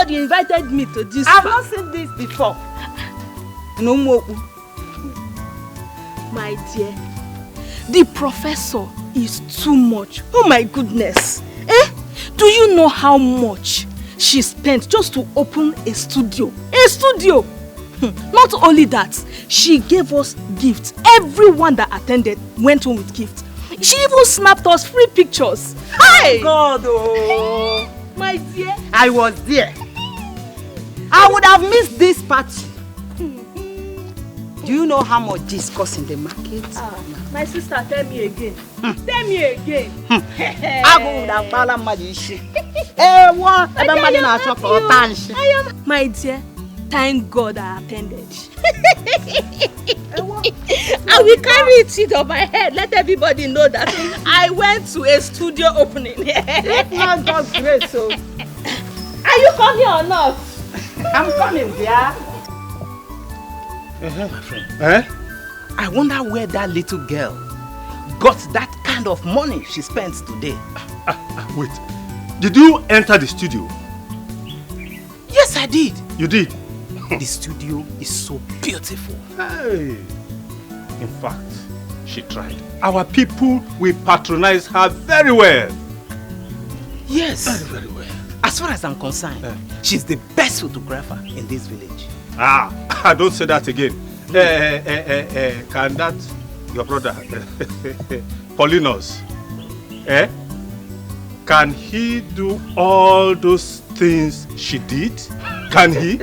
God you invited me to this. I've not seen this before. No more. My dear, the professor is too much. Oh my goodness. Do you know how much she spent just to open a studio? A studio! Not only that, she gave us gifts. Everyone that attended went home with gifts. She even snapped us free pictures. Hey! God, oh! My dear. I was there. I would have missed this party. Do you know how much this costs in the market? My sister, tell me again. Tell me again. I would have bought magic. My dear, thank God I attended. I will carry it on my head. Let everybody know that I went to a studio opening. If not God's grace, so. Are you coming or not? I'm coming, dear. My friend. I wonder where that little girl got that kind of money she spends today. Wait, did you enter the studio? Yes, I did. You did? The studio is so beautiful. Hey. In fact, she tried. Our people will patronize her very well. Yes. Very, very well. As far as I'm concerned, she's the best photographer in this village. I don't say that again. Can that, your brother, Polinos, can he do all those things she did? Can he?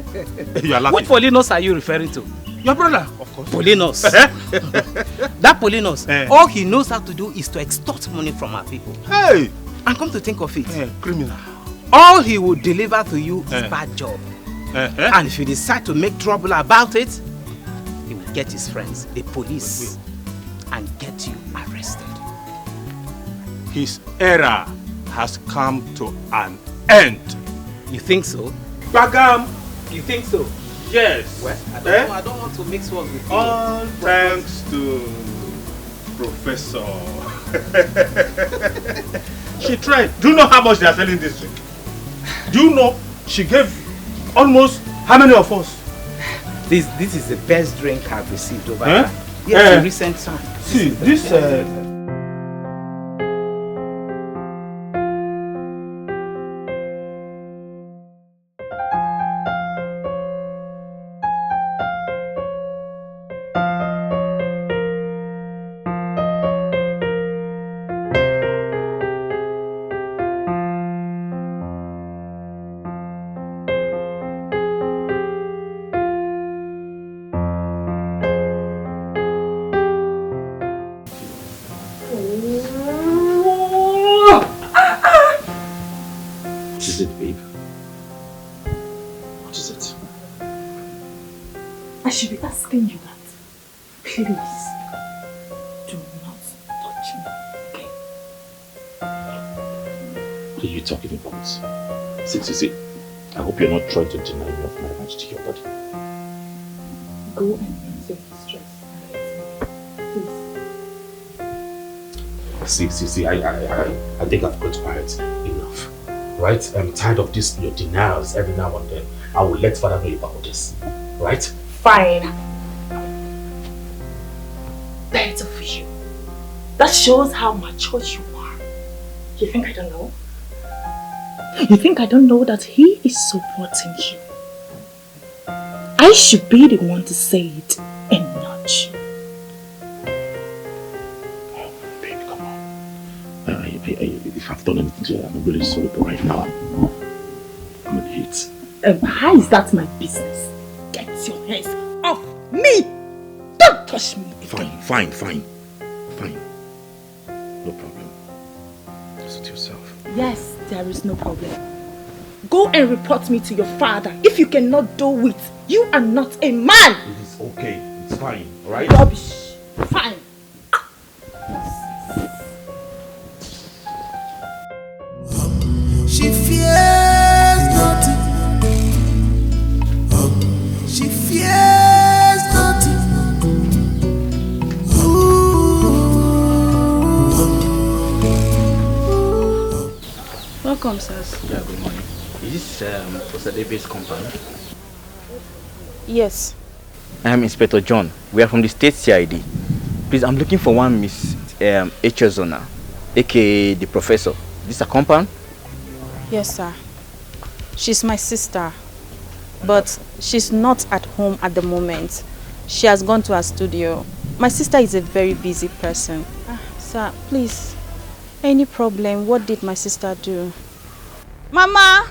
You are laughing. Which Polinos are you referring to? Your brother, of course. Polinos. That Polinos, all he knows how to do is to extort money from our people. Hey! And come to think of it, criminal. All he will deliver to you is bad job. And if you decide to make trouble about it, he will get his friends, the police, and get you arrested. His era has come to an end. You think so? Bagam! You think so? Yes. Well, I don't want to mix words with you. All thanks to Professor. She tried. Do you know how much they are selling this drink? Do you know she gave almost how many of us? This is the best drink I've received over here. Yes, in recent time. See, this I should be asking you that. Please, do not touch me, okay? What are you talking about? See, I hope you're not trying to deny me of my rights to your body. Go and rinse your distress and let me, please. See, I think I've got quiet enough. Right? I'm tired of this, your denials every now and then. I will let Father know about this. Right? Fine. That's of you. That shows how mature you are. You think I don't know? You think I don't know that he is supporting you? I should be the one to say it and not you. Oh, baby, come on. If I've done anything to you, I'm really sorry, but right now, I'm in heat. How is that my business? Get your hands off me! Don't touch me again. Fine. No problem. Suit yourself. Yes, there is no problem. Go and report me to your father. If you cannot do it, you are not a man! It is okay. It's fine, alright? Rubbish. Fine. She fears nothing. She fears nothing. Welcome, sirs. Yeah, good morning. Is this Professor David's compound? Yes. I am Inspector John. We are from the State CID. Please, I'm looking for one Miss Echezona, aka the Professor. This a compound? Yes, sir. She's my sister, but she's not at home at the moment. She has gone to her studio. My sister is a very busy person. Sir, please, any problem? What did my sister do? Mama!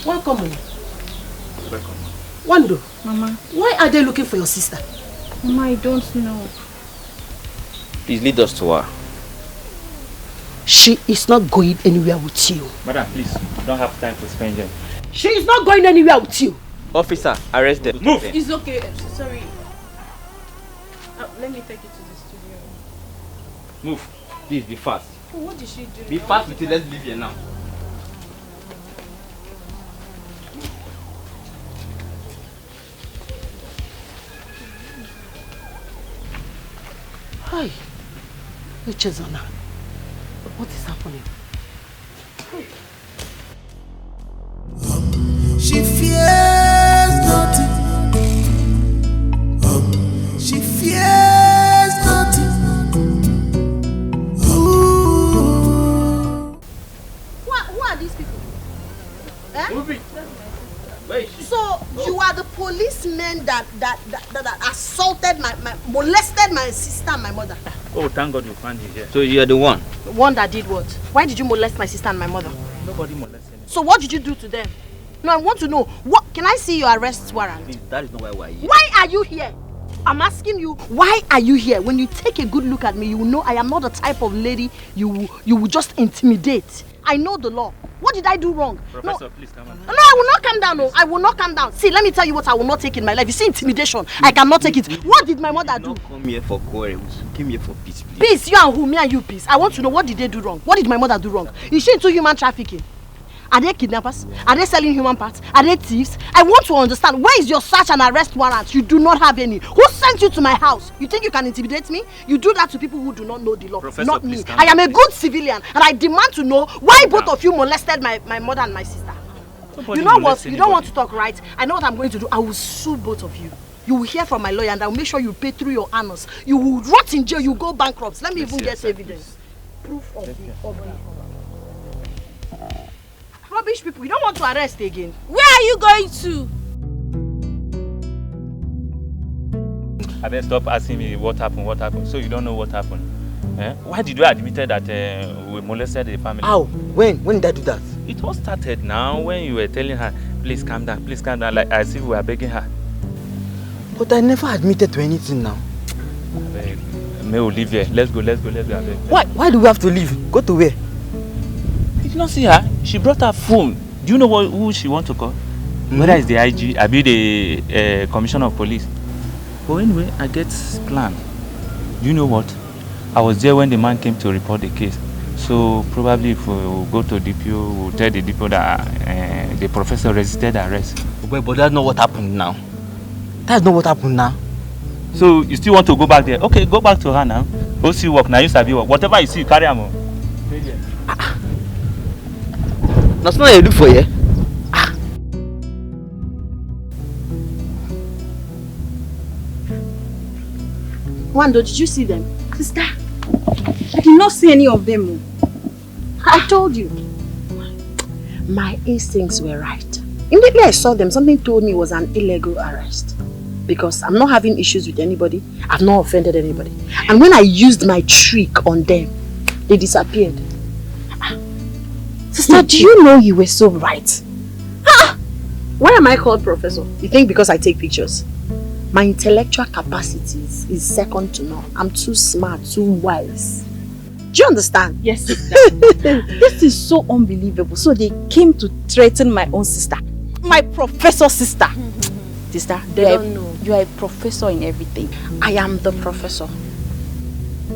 Welcome. Welcome. Wando. Mama. Why are they looking for your sister? Mama, I don't know. Please lead us to her. She is not going anywhere with you. Madam, please, we don't have time to spend here. She is not going anywhere with you. Officer, arrest them. Move! It's okay. Sorry. Let me take you to the studio. Move. Please, be fast. What did she do? Be fast with it. Let's leave here now. Hi. Echezona. What is happening? She fears nothing. She fears nothing. Ooh. Who are these people? Eh? Where is she? So you are the policemen that assaulted molested my sister and my mother. Oh, thank God you found her here. So you are the one? The one that did what? Why did you molest my sister and my mother? Nobody molested me. So what did you do to them? No, I want to know. What? Can I see your arrest warrant? Please, that is not why we are here. Why are you here? I'm asking you, why are you here? When you take a good look at me, you will know I am not the type of lady you will just intimidate. I know the law. What did I do wrong? Professor, please come on. No, I will not calm down. No, I will not calm down. See, let me tell you what I will not take in my life. You see intimidation. I cannot take it. What did my mother do? Come here for quarrels. Came here for peace, please. Peace, you and who? Me and you, peace. I want to know, what did they do wrong? What did my mother do wrong? Is she into human trafficking? Are they kidnappers? Are they selling human parts? Are they thieves? I want to understand, where is your search and arrest warrant? You do not have any. Who sent you to my house? You think you can intimidate me? You do that to people who do not know the law. Professor, not me. calm I am down, a good civilian, and I demand to know why both of you molested my mother and my sister. Nobody You know what? molested You don't want anybody. to talk, right? I know what I'm going to do. I will sue both of you. You will hear from my lawyer, and I will make sure you pay through your anus. You will rot in jail. You go bankrupt. Let me even get evidence. Proof of the OBIO. Rubbish people, you don't want to arrest again. Where are you going to? I better stop asking me what happened. So you don't know what happened. Eh? Why did you admit that we molested the family? How? When did I do that? It all started now when you were telling her, please calm down, like as if we were begging her. But I never admitted to anything now. May we leave here. Let's go. Why do we have to leave? Go to where? Did you not see her? She brought her phone. Do you know who she wants to call? Whether it's the IG, I be the Commissioner of Police. But anyway, I get planned. Do you know what? I was there when the man came to report the case. So probably if we go to DPO, we'll tell the DPO that the professor resisted arrest. But that's not what happened now. That's not what happened now. So you still want to go back there? Okay, go back to her now. Go see work now. You sabi work. Whatever you see, you carry on. That's not what you do for you. Wando, did you see them? Sister, I did not see any of them. I told you. My instincts were right. Immediately I saw them, something told me it was an illegal arrest. Because I'm not having issues with anybody. I've not offended anybody. And when I used my trick on them, they disappeared. Sister, do you know you were so right? Why am I called professor? You think because I take pictures? My intellectual capacities is second to none. I'm too smart, too wise. Do you understand? Yes, sister. This is so unbelievable. So they came to threaten my own sister. My professor sister. Sister, They don't know. You are a professor in everything. I am the professor.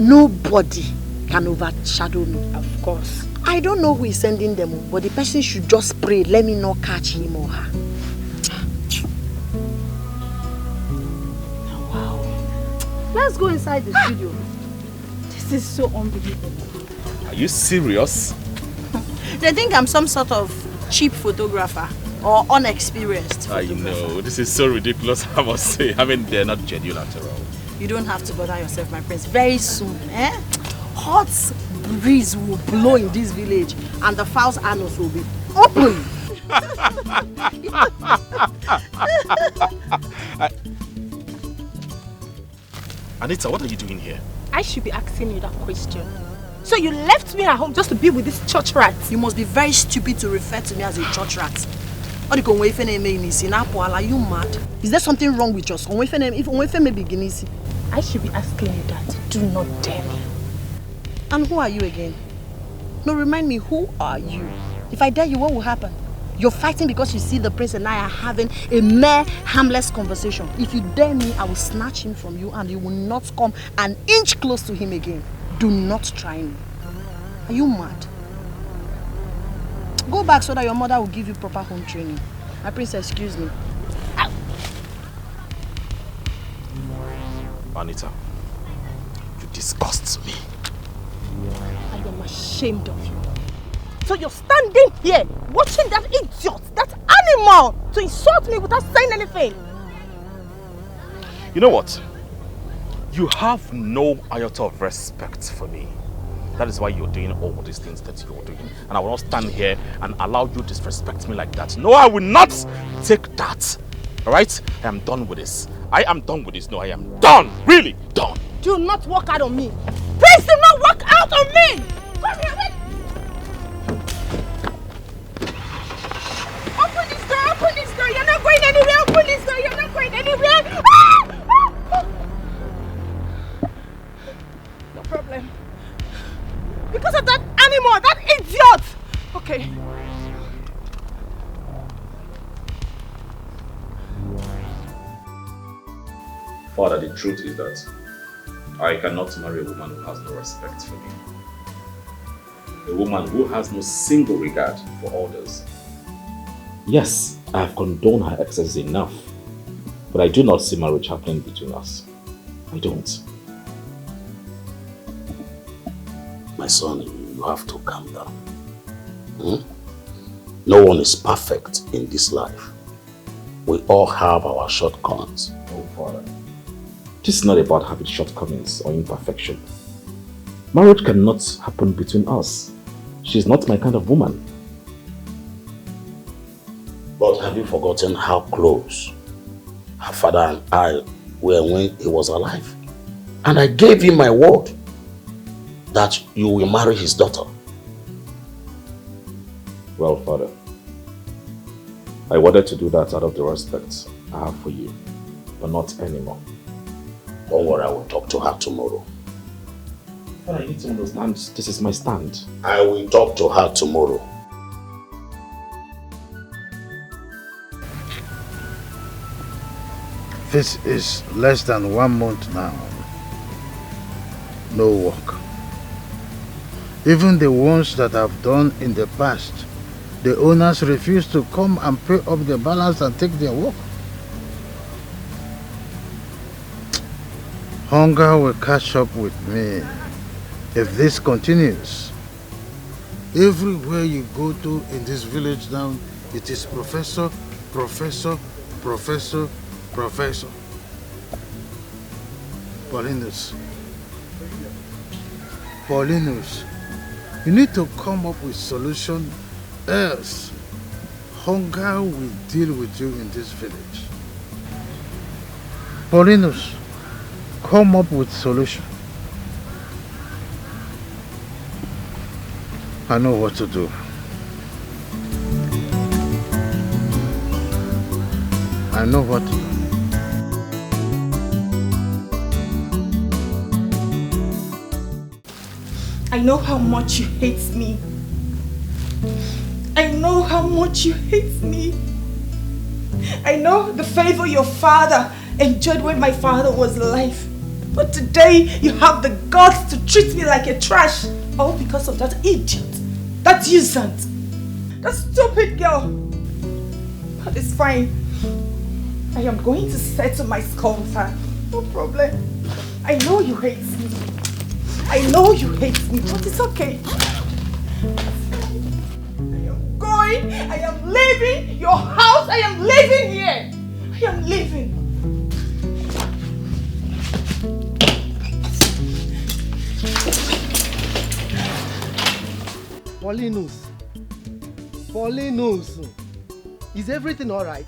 Nobody can overshadow me. Of course. I don't know who is sending them, but the person should just pray, let me not catch him or her. Wow. Let's go inside the studio. This is so unbelievable. Are you serious? They think I'm some sort of cheap photographer or unexperienced. I know. This is so ridiculous, I must say. I mean, they're not genuine after all. You don't have to bother yourself, my prince. Very soon, hot breeze will blow in this village and the fowl's anus will be open. Anita, what are you doing here? I should be asking you that question. So you left me at home just to be with this church rat? You must be very stupid to refer to me as a church rat. Are you mad? Is there something wrong with us? I should be asking you that. Do not dare me. And who are you again? No, remind me, who are you? If I dare you, what will happen? You're fighting because you see the prince and I are having a mere harmless conversation. If you dare me, I will snatch him from you and you will not come an inch close to him again. Do not try me. Are you mad? Go back so that your mother will give you proper home training. My prince, excuse me. Ow. Anita, you disgust me. I am ashamed of you. So you're standing here watching that idiot, that animal, to insult me without saying anything. You know what? You have no iota of respect for me. That is why you're doing all these things that you're doing. And I will not stand here and allow you to disrespect me like that. No, I will not take that. Alright? I am done with this. I am done with this. No, I am done. Really done. Do not walk out on me. Please do not walk out on me. Come here, wait. Open this door. Open this door. You're not going anywhere. Open this door. You're not going anywhere. No problem. Because of that animal, that idiot! Okay. Father, the truth is that I cannot marry a woman who has no respect for me. A woman who has no single regard for others. Yes, I have condoned her excesses enough, but I do not see marriage happening between us. I don't. My son, you have to calm down. No one is perfect in this life. We all have our shortcomings. Oh, Father. This is not about having shortcomings or imperfection. Marriage cannot happen between us. She's not my kind of woman. But have you forgotten how close her father and I were when he was alive? And I gave him my word that you will marry his daughter. Well, Father, I wanted to do that out of the respect I have for you, but not anymore. Don't worry, I will talk to her tomorrow. But I need to understand this is my stand. I will talk to her tomorrow. This is less than 1 month now. No work. Even the ones that I've done in the past, the owners refuse to come and pay up the balance and take their work. Hunger will catch up with me if this continues. Everywhere you go to in this village now, it is professor, professor, professor, professor. Polinos. Polinos. You need to come up with solution, else hunger will deal with you in this village. Polinos, come up with solution. I know what to do. I know what to do. I know how much you hate me. I know how much you hate me. I know the favor your father enjoyed when my father was alive. But today you have the guts to treat me like a trash. All because of that idiot, that usurant, that stupid girl. But it's fine. I am going to settle my score with her. No problem. I know you hate me. I know you hate me, but it's okay. going. I am leaving your house. I am leaving here. I am leaving. Polinos. Is everything alright?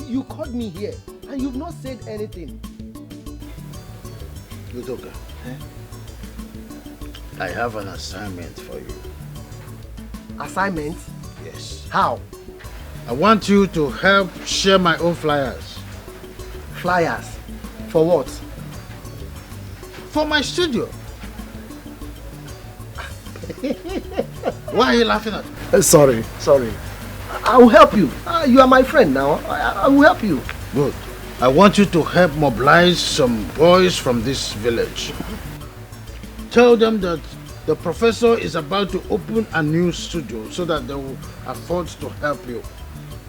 You called me here and you've not said anything. Udoka, I have an assignment for you. Assignment? Yes. How? I want you to help share my own flyers. Flyers? For what? For my studio. Why are you laughing at me? Sorry. I will help you. You are my friend now. I will help you. Good. I want you to help mobilize some boys from this village. Tell them that the professor is about to open a new studio so that they will afford to help you.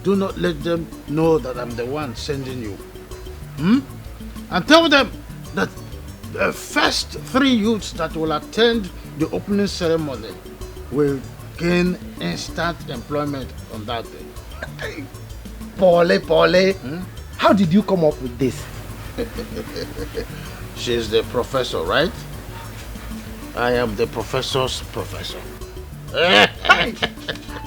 Do not let them know that I'm the one sending you. And tell them that the first 3 youths that will attend the opening ceremony will gain instant employment on that day. Pole. How did you come up with this? She's the professor, right? I am the professor's professor.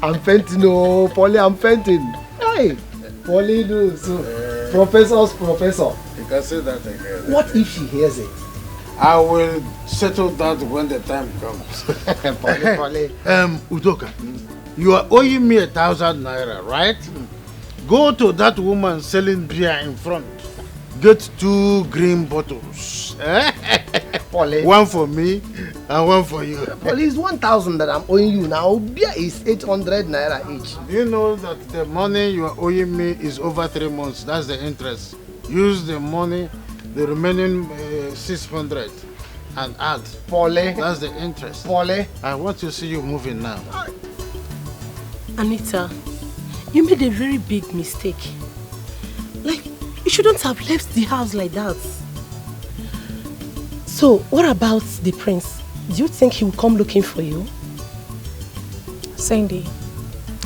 I'm fainting, oh, Polly, I'm fainting. Hey, Polinos, professor's professor. You can say that again. What if she hears it? I will settle that when the time comes. Polly. Udoka, you are owing me 1,000 naira, right? Go to that woman selling beer in front. Get 2 green bottles. Polly. One for me and one for you. Polly, it's 1,000 that I'm owing you now. Beer is 800 naira each. Do you know that the money you are owing me is over 3 months? That's the interest. Use the money, the remaining 600 and add. Polly. That's the interest. Polly. I want to see you moving now. Anita, you made a very big mistake. Like, you shouldn't have left the house like that. So, what about the prince? Do you think he will come looking for you? Sandy,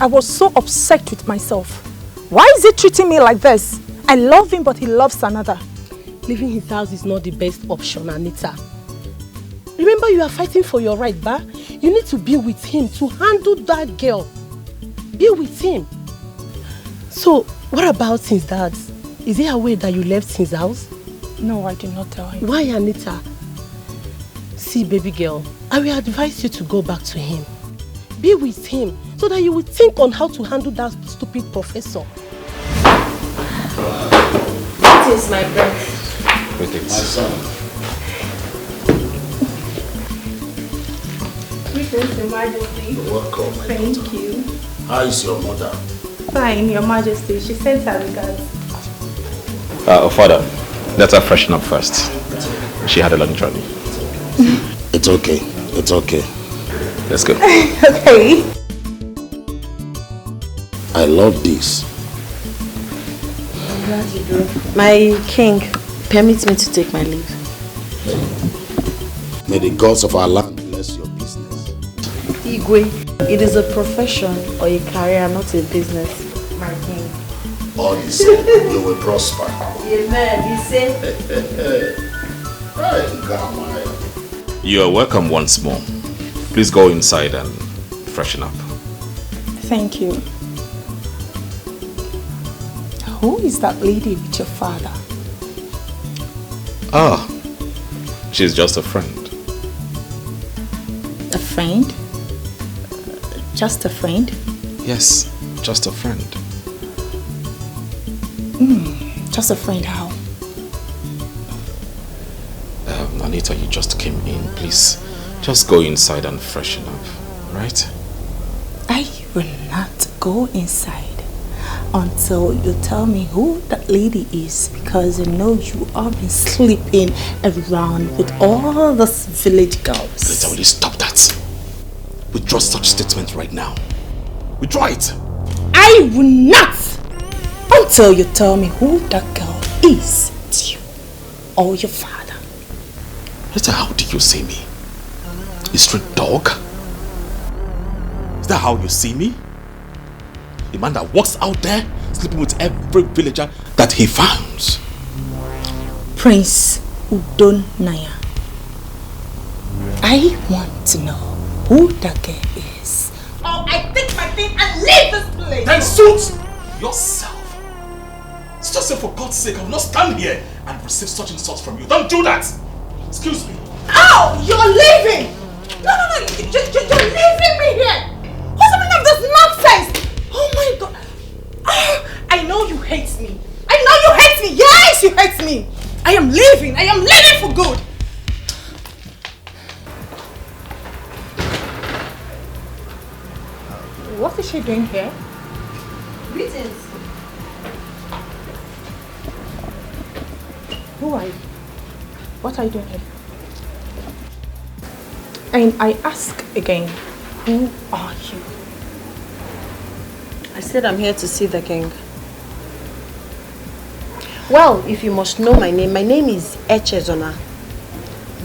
I was so upset with myself. Why is he treating me like this? I love him, but he loves another. Leaving his house is not the best option, Anita. Remember, you are fighting for your right, ba? You need to be with him to handle that girl. Be with him. So, what about his dad? Is he aware that you left his house? No, I did not tell him. Why, Anita? See, baby girl, I will advise you to go back to him. Be with him so that you will think on how to handle that stupid professor. That is my breath. My son. Greetings, Your Majesty. You're welcome, my Thank daughter. you. How is your mother? Fine, Your Majesty. She sent her regards. Father, let her freshen up first. She had a long journey. It's okay. It's okay. Let's go. Okay. I love this. I'm glad you do. My king, permit me to take my leave. May the gods of our land bless your business. Igwe, it is a profession or a career, not a business. My king. All the same, you will prosper. Amen. You say? You are welcome once more. Please go inside and freshen up. Thank you. Who is that lady with your father? Ah, she's just a friend. A friend? Just a friend? Yes, just a friend. Just a friend, how? Anita, you just came in. Please, just go inside and freshen up, right? I will not go inside until you tell me who that lady is, because you know you have been sleeping around with all those village girls. Anita, will you stop that? Withdraw such statement right now. Withdraw it. I will not until you tell me who that girl is. It's you or your father. Anita, how do you see me? A street dog? Is that how you see me? A man that walks out there sleeping with every villager that he finds. Prince Udonaya. I want to know who Dikeh is. Or I take my thing and leave this place! Then suit yourself. Just say, for God's sake, I will not stand here and receive such insults from you. Don't do that! Excuse me. Ow! You're leaving! No, you're leaving me here! What's the meaning of this nonsense? Oh my God! I know you hate me. I know you hate me! Yes, you hate me! I am leaving for good! What is she doing here? Greetings. Who are you? What are you doing here? And I ask again, who are you? I said I'm here to see the king. Well, if you must know my name is Echezona,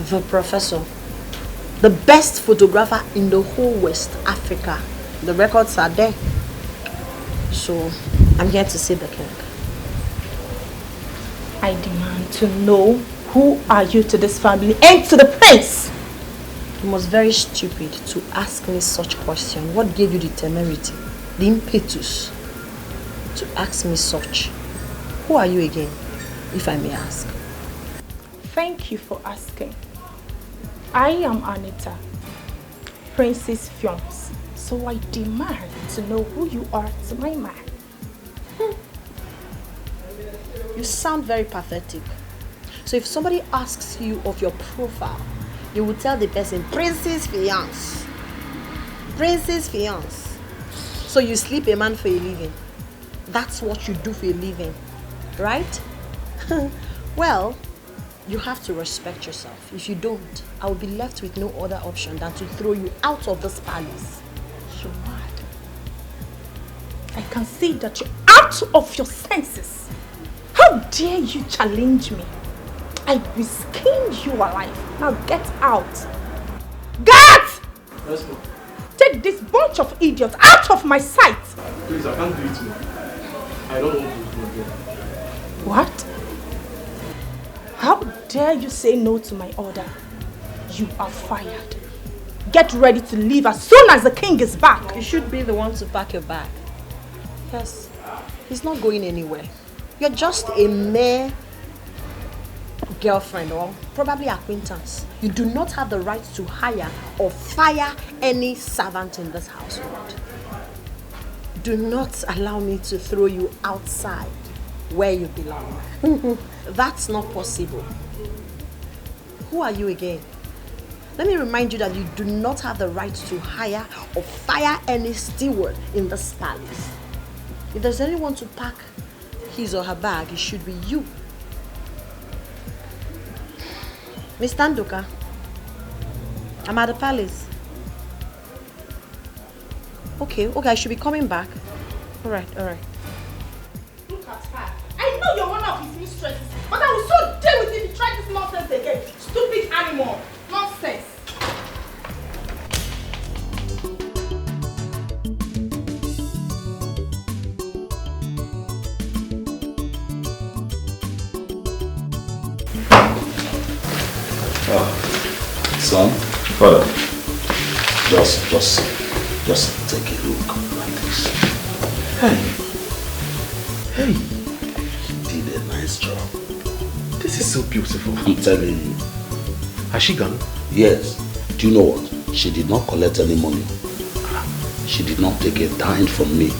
the professor. The best photographer in the whole West Africa. The records are there. So, I'm here to see the king. I demand to know who are you to this family and to the prince. You must be very stupid to ask me such question. What gave you the temerity, the impetus to ask me such? Who are you again, if I may ask? Thank you for asking. I am Anita, Princess Fiance. So I demand to know who you are to my man. You sound very pathetic. So if somebody asks you of your profile, you will tell the person, Princess Fiance. Princess Fiance. So you sleep a man for a living. That's what you do for a living, right? Well, you have to respect yourself. If you don't, I will be left with no other option than to throw you out of this palace. You're mad. I can see that you're out of your senses. How dare you challenge me? I will skin you alive. Now get out. Get! Yes, ma'am. Take this bunch of idiots out of my sight. Please, I can't do it, ma'am. I don't want to do it again. What? How dare you say no to my order? You are fired. Get ready to leave as soon as the king is back. You should be the one to pack your bag. Yes, he's not going anywhere. You're just a mere girlfriend or probably acquaintance. You do not have the right to hire or fire any servant in this household. Do not allow me to throw you outside where you belong. That's not possible. Who are you again? Let me remind you that you do not have the right to hire or fire any steward in this palace. If there's anyone to pack his or her bag, it should be you. Miss Tanduka, I'm at the palace. Okay, I should be coming back. Alright. Look at her. I know you're one of his mistresses, but I will so deal with you if you try this nonsense again. Stupid animal. Nonsense. Son? Father. Just take a look like this. Hey, You did a nice job. this is so beautiful. I'm telling you. Has she gone? Yes. Do you know what? She did not collect any money. She did not take a dime from me.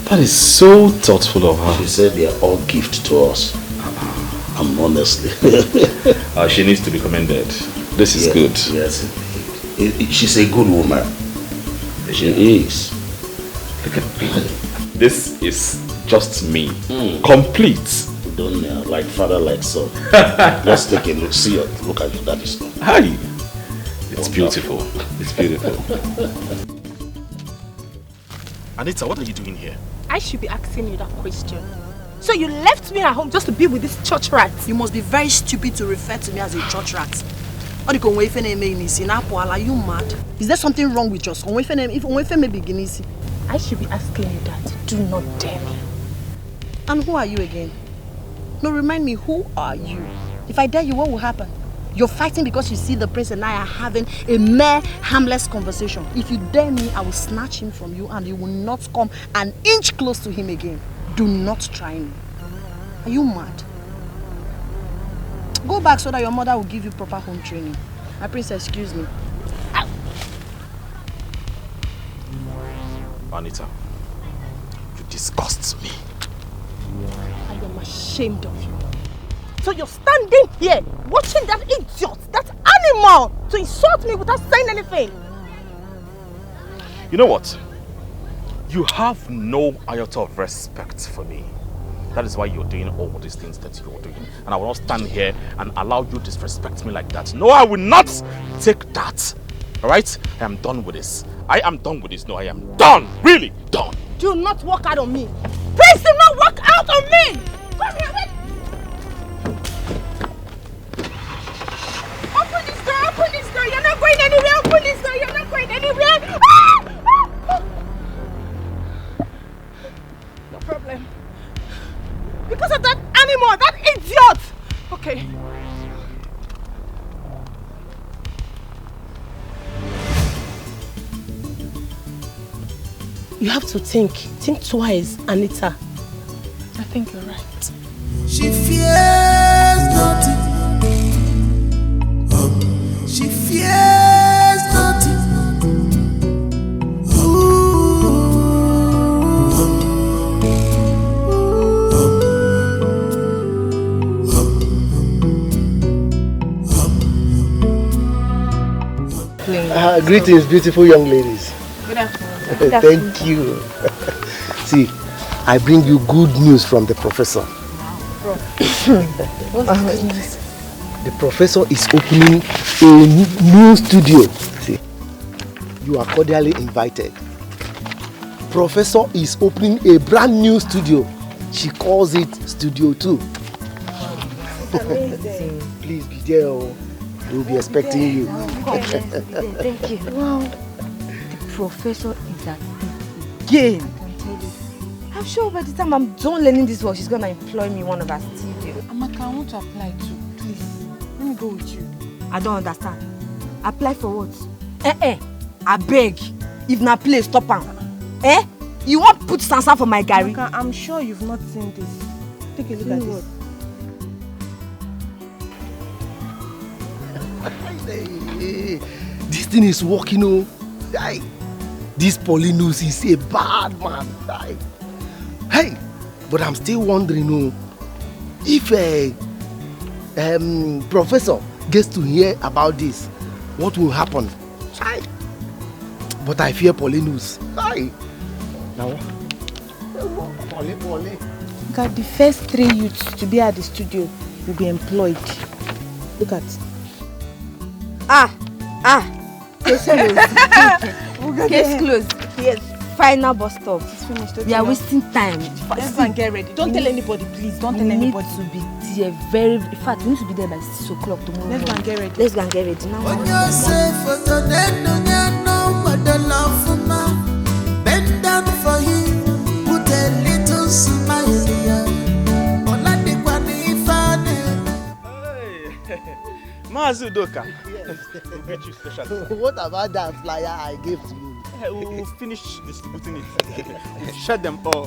That is so thoughtful of her. She said they are all gift to us. Honestly. She needs to be commended. This is good. Yes. She's a good woman. She is. Look at me. This is just me. Complete. Don't like father, like son. Just take a look. See your look at your daddy's son. Hi. It's beautiful. It's beautiful. Anita, what are you doing here? I should be asking you that question. So you left me at home just to be with this church rat? You must be very stupid to refer to me as a church rat. Are you mad? Is there something wrong with us? I should be asking you that. Do not dare me. And who are you again? No, remind me, who are you? If I dare you, what will happen? You're fighting because you see the prince and I are having a mere harmless conversation. If you dare me, I will snatch him from you and you will not come an inch close to him again. Do not try me. Are you mad? Go back so that your mother will give you proper home training. My prince, excuse me. Ow. Anita, you disgust me. I am ashamed of you. So you're standing here watching that idiot, that animal, to insult me without saying anything. You know what? You have no iota of respect for me. That is why you're doing all these things that you're doing. And I will not stand here and allow you to disrespect me like that. No, I will not take that. Alright? I am done with this. I am done with this. No, I am done. Really done. Do not walk out on me. Please do not walk out on me. Come here, wait. Open this door, open this door. You're not going anywhere. Open this door. You're not going anywhere. No problem. Because of that animal, that idiot. Okay. You have to think twice, Anita. I think you're right. She fears nothing. She fears nothing. Greetings, beautiful young ladies. Good afternoon. Thank you. See, I bring you good news from the professor. What's the news? The professor is opening a new studio. See, you are cordially invited. Professor is opening a brand new studio. She calls it Studio 2. Amazing. Please be there. We'll be expecting you. Thank you. Wow. The professor is at it again. I can tell you. I'm sure by the time I'm done learning this work, she's going to employ me in one of her studios. Amaka, I want to apply too. Please, let me go with you. I don't understand. Apply for what? I beg. If na play, stop am. You want put sansa for my Gary? Amaka, I'm sure you've not seen this. Take a look at this. This thing is working, oh. This Polinos is a bad man. Hey, but I'm still wondering, if professor gets to hear about this, what will happen? But I fear Polinos. Now, God, the first 3 youths to be at the studio will be employed. Look at. Case closed. Case closed. Yes. Final bus stop. It's finished. We are wasting time. Let's go and get ready. Don't tell anybody, please. Don't tell anybody. We need to be there very. In fact, we need to be there by 6 o'clock tomorrow. Let's go and get ready. Let's go and get ready now. When you say for the dead, no matter love for ma, bend down for him, put a little smile here. Mazudoka. What about that flyer I gave to you? We'll finish distributing it. We'll share them all.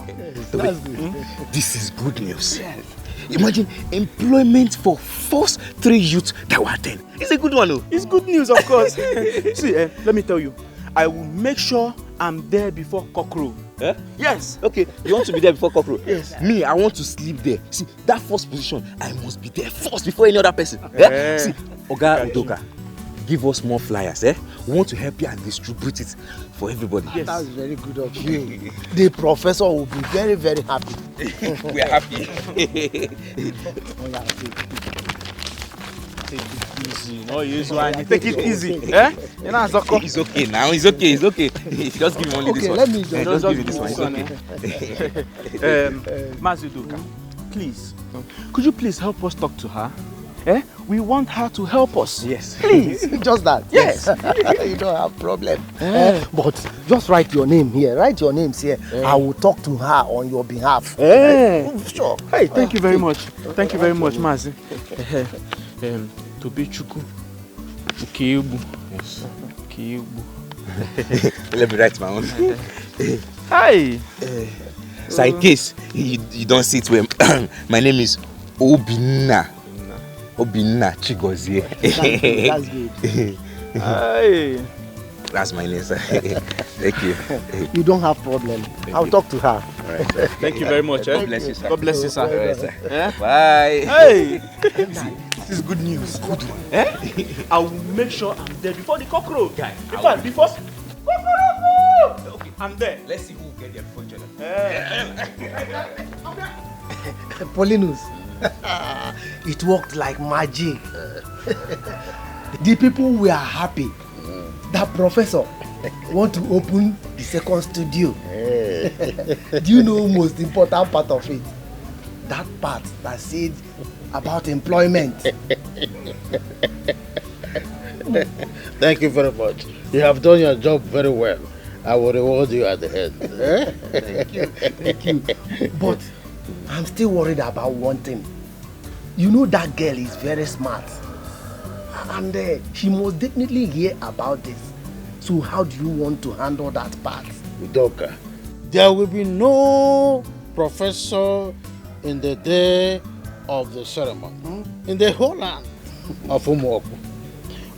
That's good. This is good news. Yes. Imagine employment for first 3 youths that were 10. It's a good one, though. It's good news, of course. See, let me tell you, I will make sure I'm there before cockroach. Yes. Okay, you want to be there before cockroach? Yes. Me, I want to sleep there. See, that first position, I must be there first before any other person. See, Oga Udoka, give us more flyers. We want to help you and distribute it for everybody. Yes. That's very good of you. The professor will be very, very happy. We are happy. Take it easy. No use one. Take it easy. You know, it's okay now. It's okay. It's okay. Just give me only this one. Let me just give me this one. It's okay. Mazudoka, please. Could you please help us talk to her? We want her to help us. Yes. Please. Just that. Yes. You don't have problem. But just write your name here. Write your names here. I will talk to her on your behalf. Sure. Hey, thank you very much. Thank you very much, Mazi. Tobichuku. Ukiubu. Yes. Ukiubu. Let me write my own. Hi. So in case you don't see it well, my name is Obina. Obina Chigozie. That's good. Hi. That's my name, sir. Thank you. You don't have problem. I'll talk to her. All right, sir. Thank you very much. God bless you, sir. God bless you, sir. All right, sir. Bye. Hey. This is good news. Good one. I will make sure I'm there before the cockroach guy. In fact, before okay, I'm there. Let's see who will get there before each other. Polinos. It worked like magic. The people were happy. That professor want to open the second studio. Do you know most important part of it? That part that said about employment. Thank you very much. You have done your job very well. I will reward you at the end. Thank you. Thank you. But I'm still worried about one thing. You know that girl is very smart. And she must definitely hear about this. So how do you want to handle that part? Udoka, there will be no professor in the day of the ceremony in the whole land of Umuoku.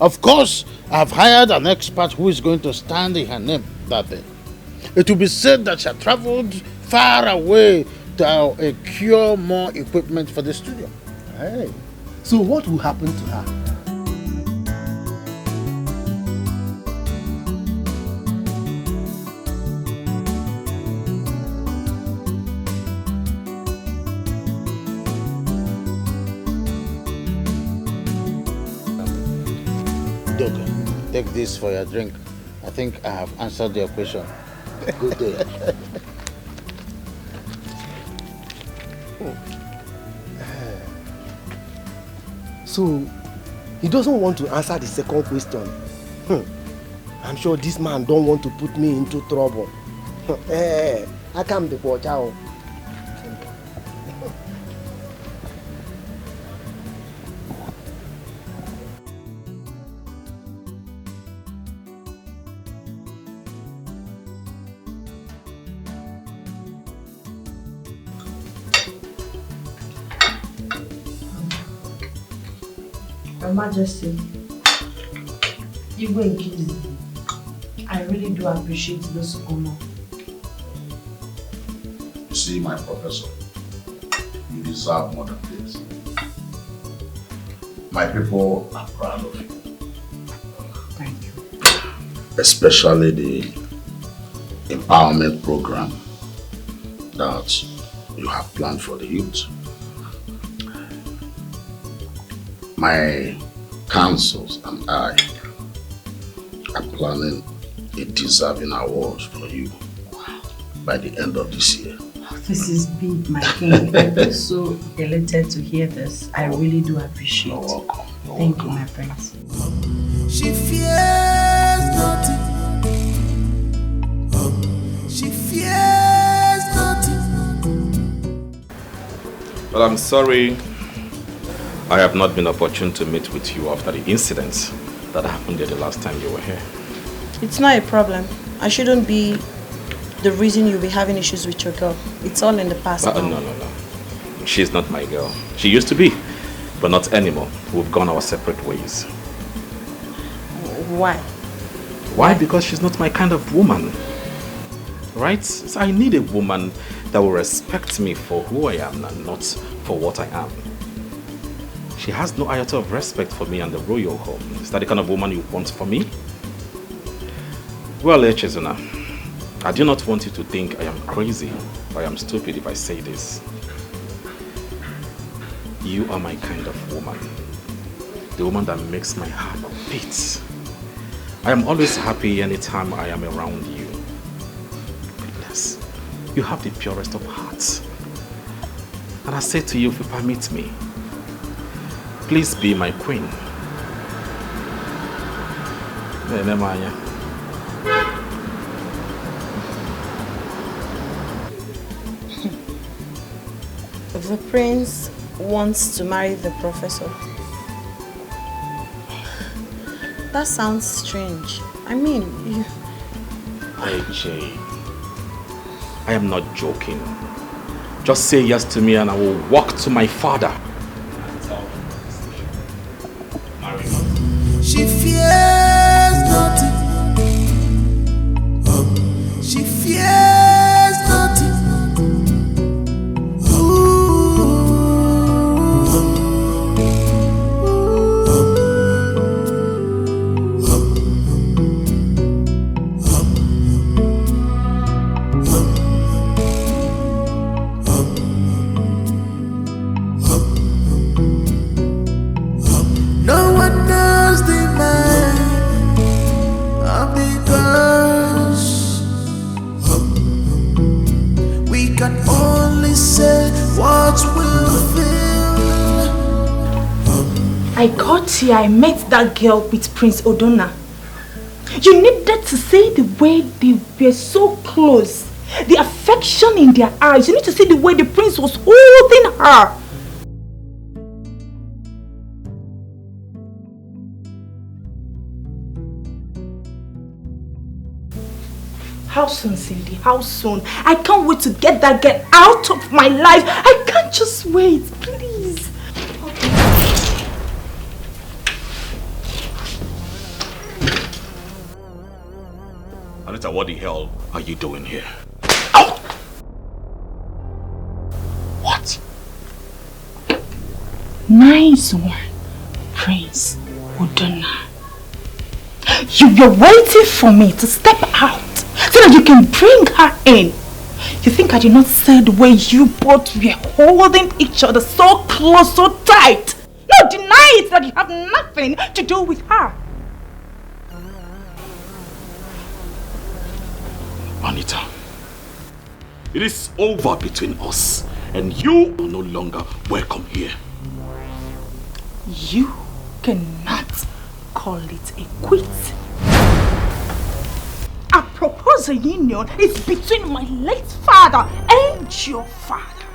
Of course, I've hired an expert who is going to stand in her name that day. It will be said that she had traveled far away to acquire more equipment for the studio. Hey. So what will happen to her? Take this for your drink. I think I have answered your question. Good day. So, he doesn't want to answer the second question. I'm sure this man don't want to put me into trouble. I can't be watch out. Your Majesty, Igwe Nkizi, I really do appreciate this honor. You see, my professor, you deserve more than this. My people are proud of you. Thank you. Especially the empowerment program that you have planned for the youth. My councils and I are planning a deserving award for you by the end of this year. This is big, my king. I feel so elated to hear this. I really do appreciate it. Thank you, my prince. She fears nothing. She fears nothing. Well, I'm sorry I have not been opportune to meet with you after the incident that happened there the last time you were here. It's not a problem. I shouldn't be the reason you'll be having issues with your girl. It's all in the past now. No. She's not my girl. She used to be, but not anymore. We've gone our separate ways. Why? Why? Because she's not my kind of woman. Right? So I need a woman that will respect me for who I am and not for what I am. She has no iota of respect for me and the royal home. Is that the kind of woman you want for me? Well, Chizuna, I do not want you to think I am crazy or I am stupid if I say this. You are my kind of woman. The woman that makes my heart beat. I am always happy anytime I am around you. Goodness, you have the purest of hearts. And I say to you, if you permit me, Please be my queen. The prince wants to marry the professor. That sounds strange. I mean, you... AJ, I am not joking. Just say yes to me and I will walk to my father. She fears nothing. She fears nothing. I got here, I met that girl with Prince Odona. You needed to see the way they were so close. The affection in their eyes. You need to see the way the prince was holding her. How soon, Cindy? How soon? I can't wait to get that girl out of my life. I can't just wait, please. Anita, what the hell are you doing here? Ow! What? Nice one, Prince Odona. You were waiting for me to step out so that you can bring her in. You think I did not see the way you both were holding each other so close, so tight? No, deny it that you have nothing to do with her. Anita, it is over between us and you are no longer welcome here. You cannot call it a quit. A proposed union is between my late father and your father.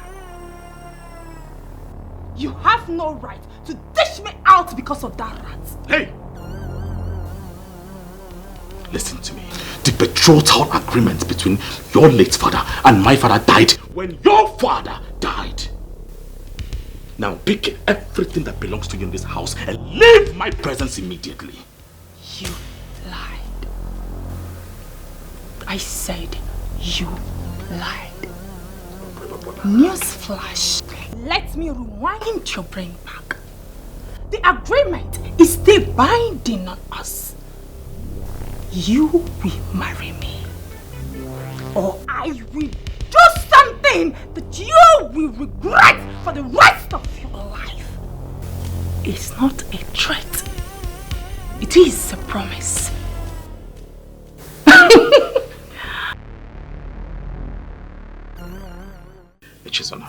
You have no right to dish me out because of that rat. Hey! Listen to me. The betrothal agreement between your late father and my father died when your father died. Now pick everything that belongs to you in this house and leave my presence immediately. You lied. I said you lied. Newsflash. Let me rewind your brain back. The agreement is still binding on us. You will marry me, or I will do something that you will regret for the rest of your life. It's not a threat. It is a promise. Echezona,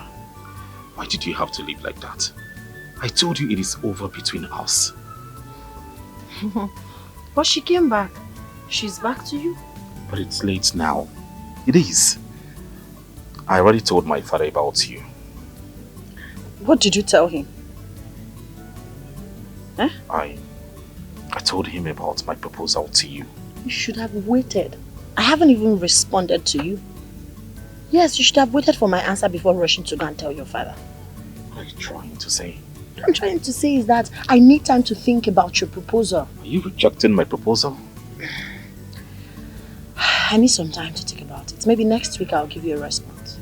why did you have to live like that? I told you it is over between us. But she came back. She's back to you? But it's late now. It is. I already told my father about you. What did you tell him? Eh? I told him about my proposal to you. You should have waited. I haven't even responded to you. Yes, you should have waited for my answer before rushing to go and tell your father. What are you trying to say? What I'm trying to say is that I need time to think about your proposal. Are you rejecting my proposal? I need some time to think about it. Maybe next week I'll give you a response.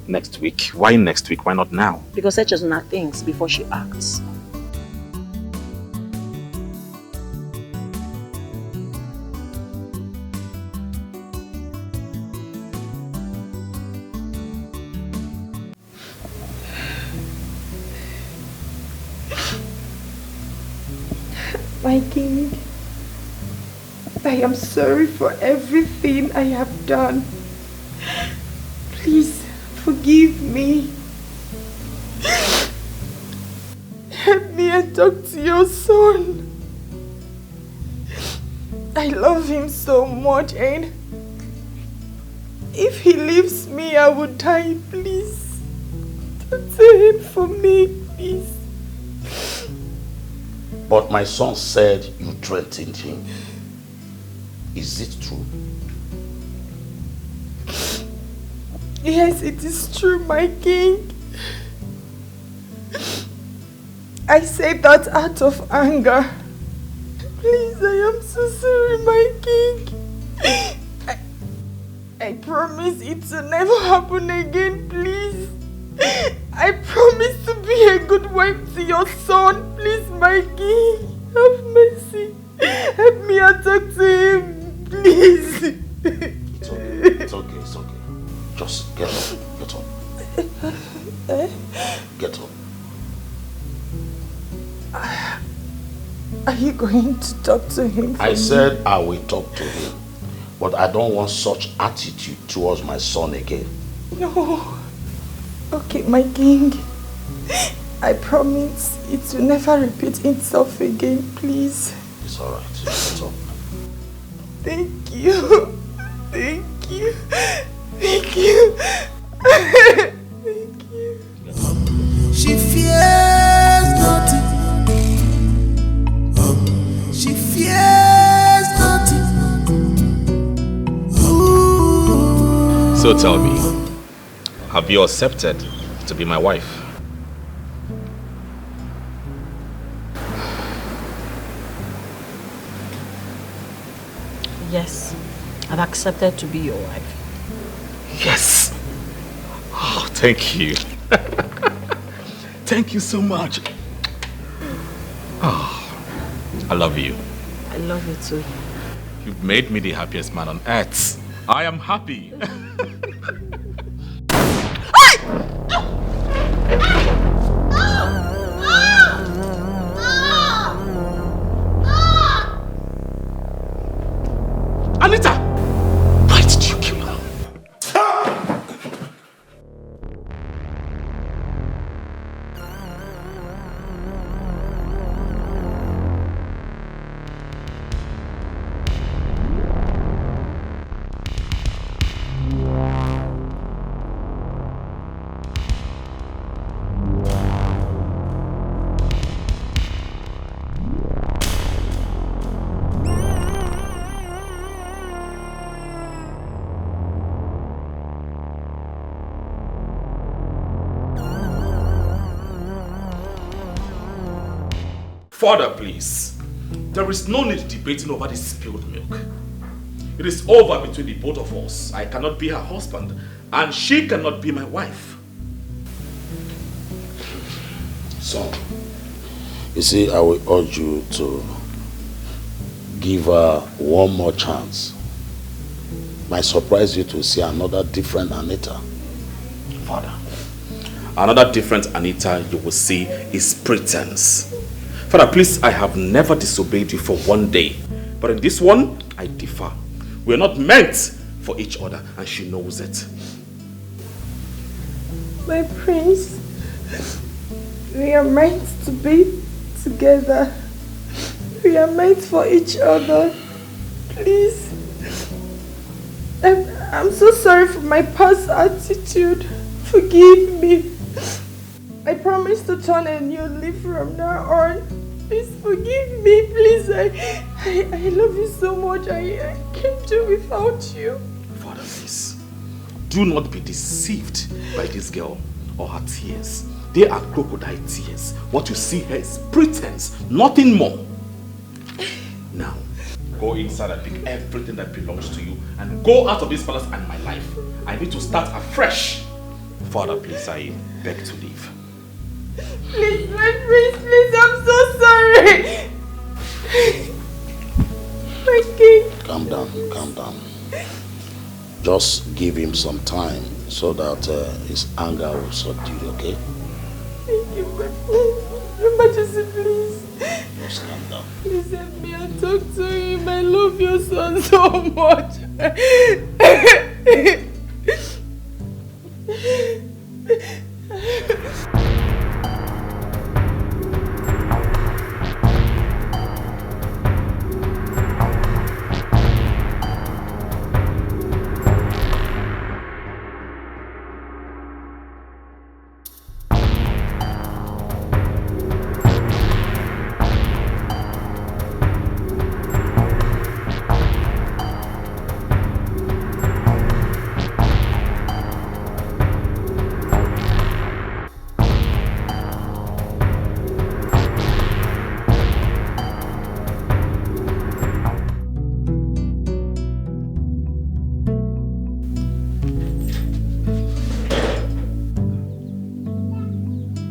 Next week? Why next week? Why not now? Because Echezona thinks before she acts. My king, I am sorry for everything I have done. Please forgive me. Help me talk to your son. I love him so much, and if he leaves me, I would die. Please, talk to him for me, please. But my son said you threatened him. Is it true? Yes, it is true, my king. I say that out of anger. Please, I am so sorry, my king. I promise it will never happen again, please. I promise to be a good wife to your son. Please, my king, have mercy. Help me and talk to him, please. It's okay, it's okay, it's okay. Just get up, get up. Get up. Are you going to talk to him? I said I will talk to him, but I don't want such attitude towards my son again. No. Okay, my king. I promise it will never repeat itself again, please. It's alright. It's all. Thank you. Thank you. Thank you. Thank you. She fears nothing. She fears nothing. So tell me, have you accepted to be my wife? Yes, I've accepted to be your wife. Yes! Oh, thank you. Thank you so much. Oh, I love you. I love you too. You've made me the happiest man on earth. I am happy. Anita! Why did you kill her? Father, please. There is no need debating over this spilled milk. It is over between the both of us. I cannot be her husband, and she cannot be my wife. Son, you see, I will urge you to give her one more chance. Might surprise you to see another different Anita. Father, another different Anita you will see is pretense. Father, please, I have never disobeyed you for one day. But in this one, I differ. We are not meant for each other, and she knows it. My prince, we are meant to be together. We are meant for each other. Please. I'm so sorry for my past attitude. Forgive me. I promise to turn a new leaf from now on. Please forgive me, please. I love you so much. I can't do without you. Father, please, do not be deceived by this girl or her tears. They are crocodile tears. What you see here is pretense, nothing more. Now, go inside and pick everything that belongs to you and go out of this palace and my life. I need to start afresh. Father, please, I beg to leave. Please, my prince, please, I'm so sorry. My king. Calm down, calm down. Just give him some time so that his anger will subdue, okay? Thank you, my prince. Your Majesty, please. Just calm down. Please help me and talk to him. I love your son so much.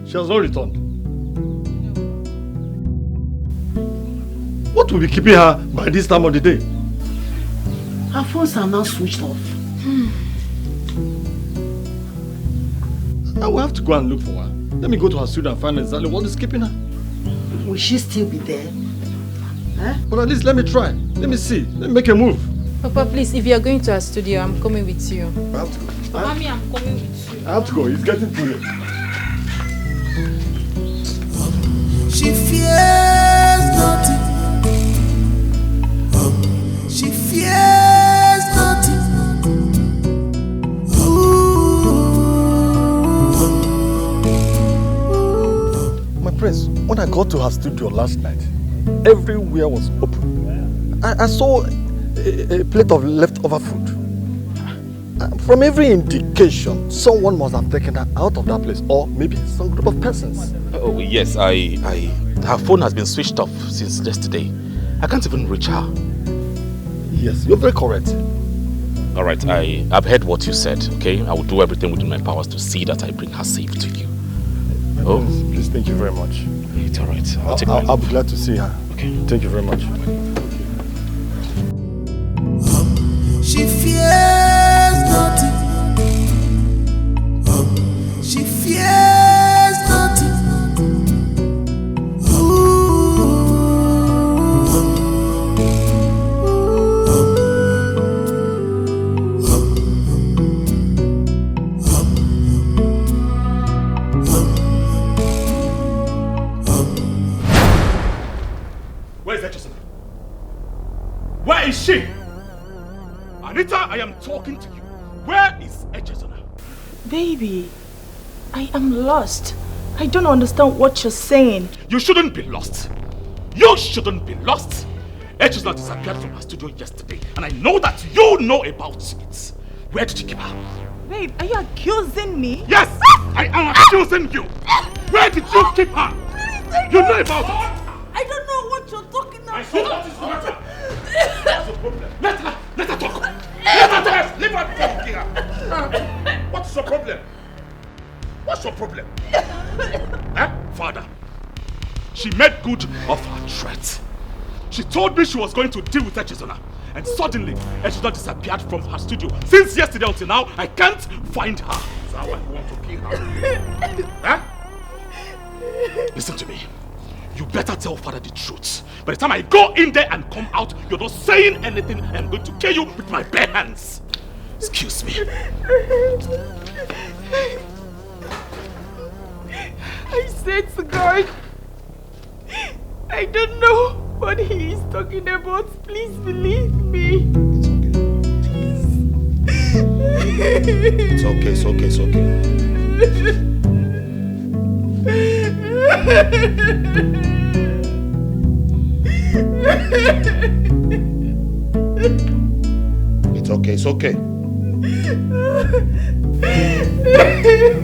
She has not returned. What will be keeping her by this time of the day? Her phones are now switched off. I will have to go and look for her. Let me go to her studio and find exactly what is keeping her. Will she still be there? But at least let me try. Let me see. Let me make a move. Papa, please, if you are going to our studio, I'm coming with you. I have to go. Mommy, I'm coming with you. I have to go. It's getting too late. She fears nothing. She fears nothing. My prince, when I got to her studio last night, everywhere was open. I saw a plate of leftover food. From every indication, someone must have taken her out of that place, or maybe some group of persons. Oh yes, her phone has been switched off since yesterday. I can't even reach her. Yes, you're very correct. All right, I've heard what you said. Okay, I will do everything within my powers to see that I bring her safe to you. Oh, please, thank you very much. It's all right. I'll be glad to see her. Okay, thank you very much. She fears nothing. She fears nothing. Where is Echezona? Where is she? Anita, I am talking to you. Where is Echezona? Baby, I am lost. I don't understand what you're saying. You shouldn't be lost. You shouldn't be lost. Echezona disappeared from her studio yesterday, and I know that you know about it. Where did you keep her? Babe, are you accusing me? Yes, I am accusing you. Where did you keep her? You know about it. I don't know what you're talking about. I saw what is the matter. What's the problem? Let her talk. Let her talk. Leave her before you kill her. What's your problem? What's your problem? Father, she made good of her threat. She told me she was going to deal with Echezona, and suddenly Echezona disappeared from her studio. Since yesterday until now, I can't find her. Is that why you want to kill her? Listen to me. You better tell Father the truth. By the time I go in there and come out, you're not saying anything. I'm going to kill you with my bare hands. Excuse me. I said to God, I don't know what he is talking about. Please believe me. It's okay. It's okay. It's okay. It's okay. It's okay.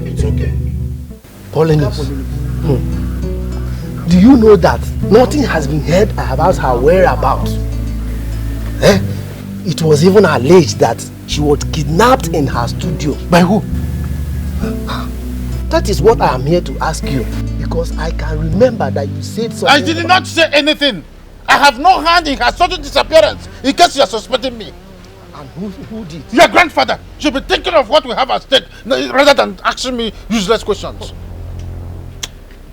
It's okay. Polinos, do you know that nothing has been heard about her whereabouts? It was even alleged that she was kidnapped in her studio. By who? That is what I am here to ask you, because I can remember that you said something. I did not say anything. I have no hand in her sudden disappearance, in case you are suspecting me. And who did? Your grandfather should be thinking of what we have at stake rather than asking me useless questions.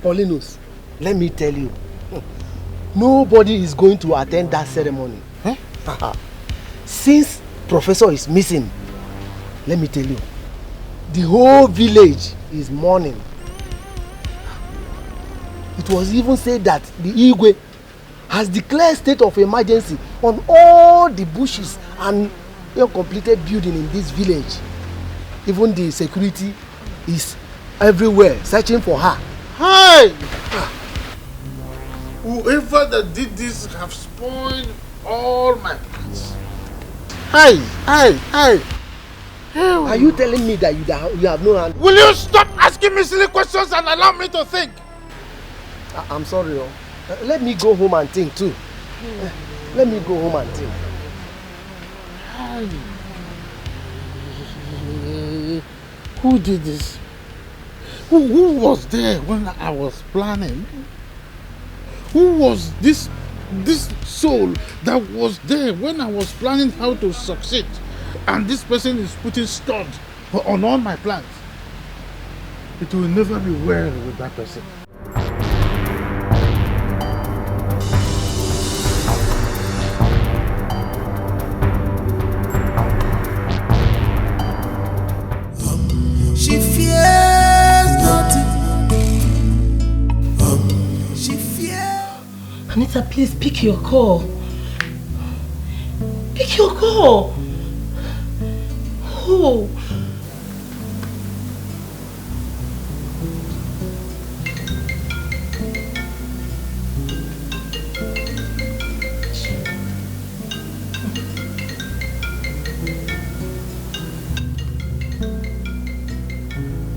Polinos, let me tell you, nobody is going to attend that ceremony. Since Professor is missing, let me tell you, the whole village is mourning. It was even said that the Igwe has declared state of emergency on all the bushes and uncompleted building in this village. Even the security is everywhere searching for her. Hi! Whoever that did this have spoiled all my plans. Hi! Are you telling me that you have no hand? Will you stop asking me silly questions and allow me to think? I'm sorry. Let me go home and think too. Let me go home and think. Who did this? Who was there when I was planning? Who was this soul that was there when I was planning how to succeed? And this person is putting stud on all my plans. It will never be well with that person. She fears nothing. She fears. Anita, please pick your call. Pick your call. Oh.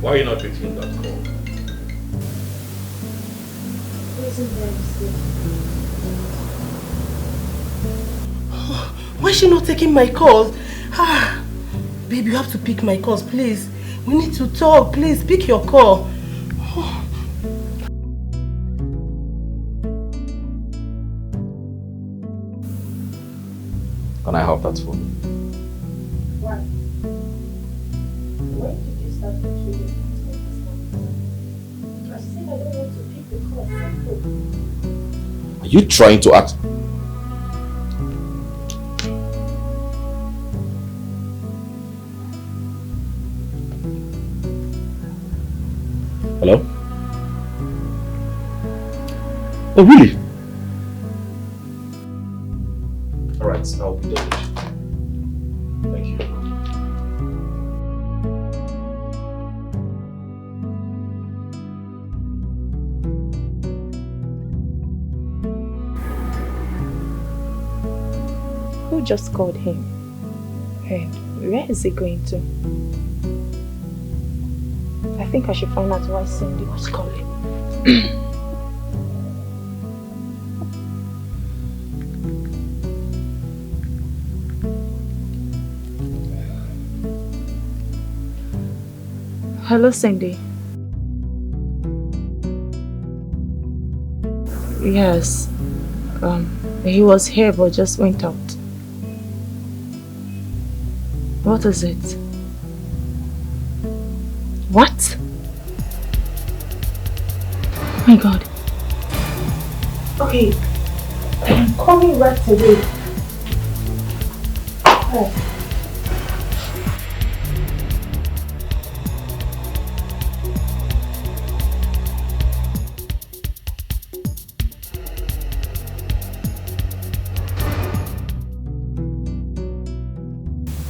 Why are you not picking that call? Why is she not taking my calls? Babe, you have to pick my calls, please. We need to talk, please. Pick your call. Can I have that phone? Why? When did you start controlling me? I said I don't want to pick the call. Simple. Are you trying to act? Hello? Oh, really? Alright, I'll be done. Thank you. Who just called him? And where is he going to? I think I should find out why Cindy was calling. Hello, Cindy. Yes. He was here but just went out. What is it? What? Oh my God. Okay. I'm coming right away. Oh.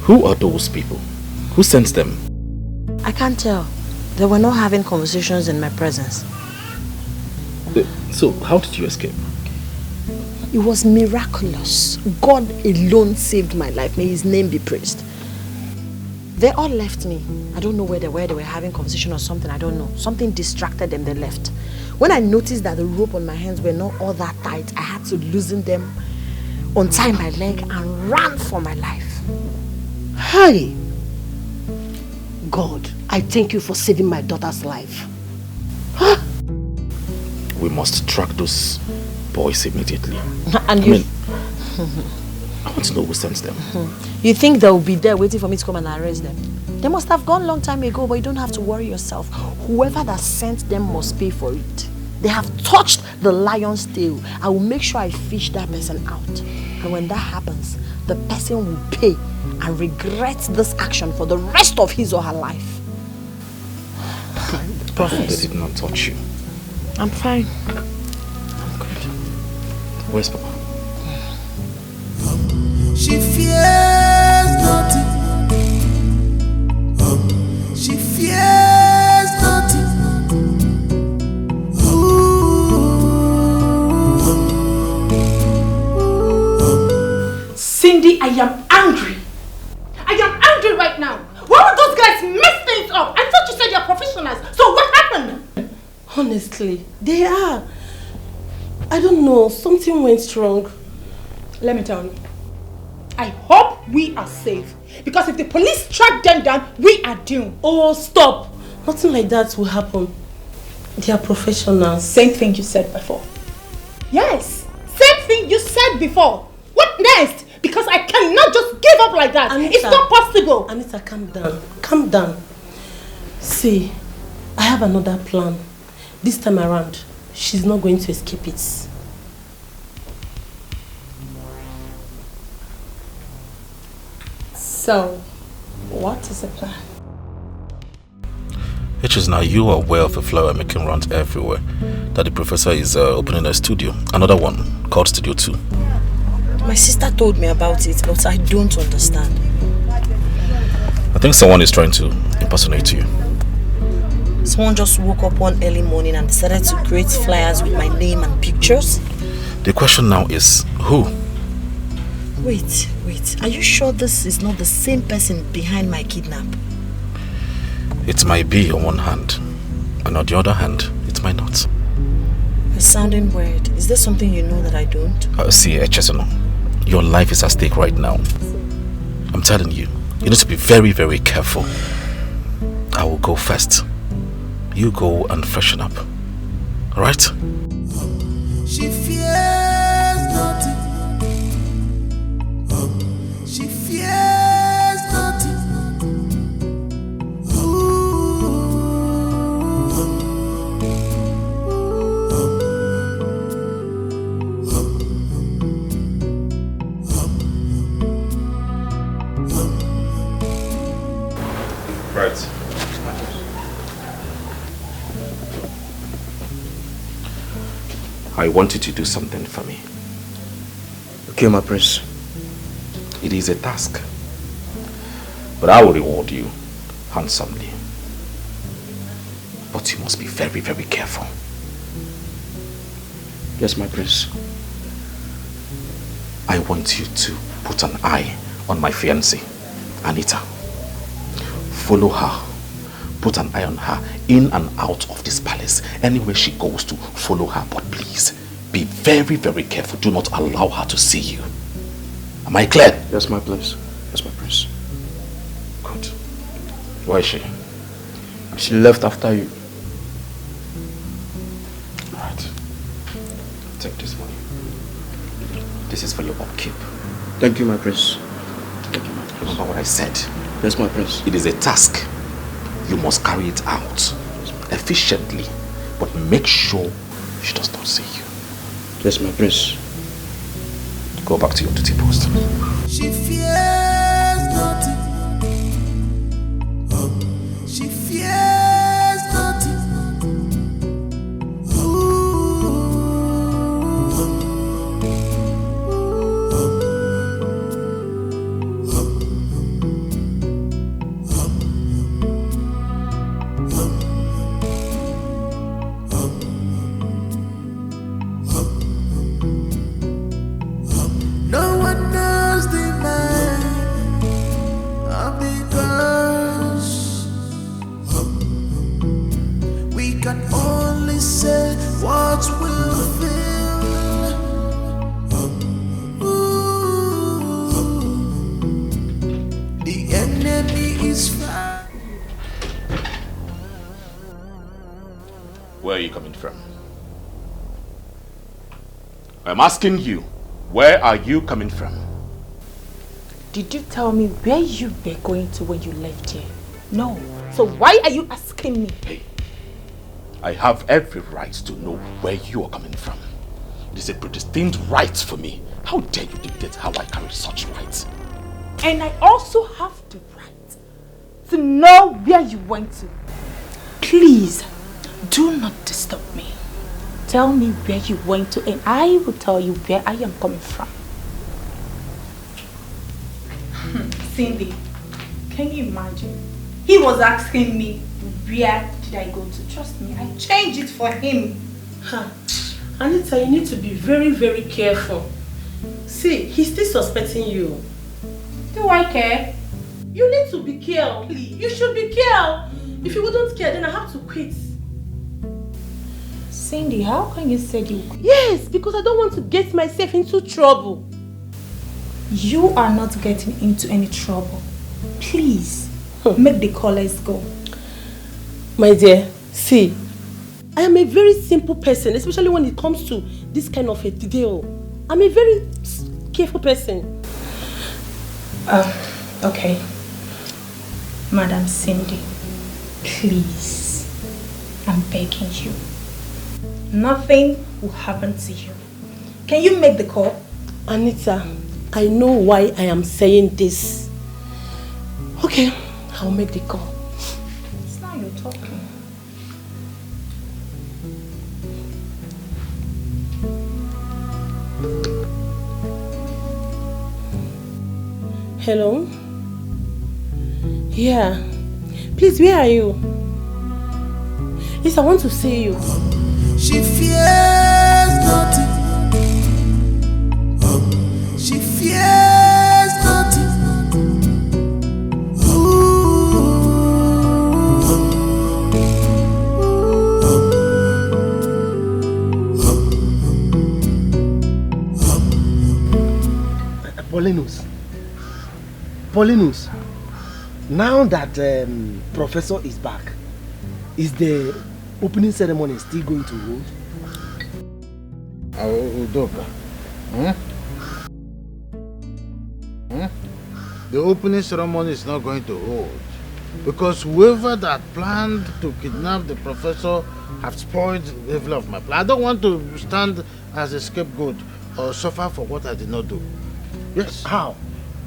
Who are those people? Who sends them? I can't tell. They were not having conversations in my presence. So, how did you escape? It was miraculous. God alone saved my life. May his name be praised. They all left me. I don't know where they were. They were having conversation or something. I don't know. Something distracted them. They left. When I noticed that the rope on my hands were not all that tight, I had to loosen them, untie my leg, and run for my life. Hi! God, I thank you for saving my daughter's life. Huh? We must track those boys immediately. And I want to know who sends them. You think they'll be there waiting for me to come and arrest them? They must have gone a long time ago, but you don't have to worry yourself. Whoever that sent them must pay for it. They have touched the lion's tail. I will make sure I fish that person out. And when that happens, the person will pay and regret this action for the rest of his or her life. They did not touch you. I'm fine. I'm good. Where's Papa? She fears nothing. She fears nothing. Cindy, I am angry. I am angry right now. Why would those guys mess things up? I thought you said you're professionals. So what happened? Honestly, they are. I don't know. Something went wrong. Let me tell you. I hope we are safe. Because if the police track them down, we are doomed. Oh, stop. Nothing like that will happen. They are professionals. Same thing you said before. Yes, same thing you said before. What next? Because I cannot just give up like that. Anita, it's not possible. Anita, calm down. Calm down. See, I have another plan. This time around, she's not going to escape it. So, what is the plan? Which is now you are aware of a flower making rounds everywhere. That the professor is opening a studio. Another one called Studio 2. My sister told me about it, but I don't understand. I think someone is trying to impersonate you. Someone just woke up one early morning and decided to create flyers with my name and pictures? The question now is, who? Wait. Are you sure this is not the same person behind my kidnap? It might be on one hand, and on the other hand, it might not. It's sounding weird. Is there something you know that I don't? See, Echesono, your life is at stake right now. I'm telling you, you need to be very, very careful. I will go first. You go and freshen up. Alright? She fears nothing. She fears nothing. Right. I want you to do something for me. Okay, my prince. It is a task, but I will reward you handsomely. But you must be very, very careful. Yes, my prince. I want you to put an eye on my fiancée, Anita. Follow her. Put an eye on her in and out of this palace. Anywhere she goes to, follow her. But please, be very, very careful. Do not allow her to see you. Am I clear? Yes, my prince. Yes, my prince. Good. Where is she? She left after you. Alright. Take this money. This is for your upkeep. Thank you, my prince. Thank you, my prince. Remember what I said? Yes, my prince. It is a task. You must carry it out efficiently, but make sure she does not see you. Yes, my prince. Go back to your duty post. She fears nothing. She fears nothing. No one knows the mind of the girls. We can only say what we'll feel. The enemy is far. Where are you coming from? I'm asking you, where are you coming from? Did you tell me where you were going to when you left here? No. So why are you asking me? Hey, I have every right to know where you are coming from. It is a predestined right for me. How dare you dictate how I carry such rights? And I also have the right to know where you went to. Please, do not disturb me. Tell me where you went to and I will tell you where I am coming from. Cindy, can you imagine? He was asking me where did I go to. Trust me, I changed it for him. Huh. Anita, you need to be very, very careful. See, he's still suspecting you. Do I care? You need to be careful. Please. You should be careful. If you wouldn't care, then I have to quit. Cindy, how can you say you quit? Yes, because I don't want to get myself into trouble. You are not getting into any trouble. Please, make the callers go. My dear, see, I am a very simple person, especially when it comes to this kind of a deal. I'm a very careful person. Okay. Madam Cindy, please, I'm begging you. Nothing will happen to you. Can you make the call? Anita, I know why I am saying this. Okay, I'll make the call. It's not you talking. Hello? Yeah. Please, where are you? Yes, I want to see you. She fears nothing. She fears nothing. Polinos, now that Professor is back, is the opening ceremony still going to hold? The opening ceremony is not going to hold because whoever that planned to kidnap the professor have spoiled the level of my plan. I don't want to stand as a scapegoat or suffer for what I did not do. Yes. How?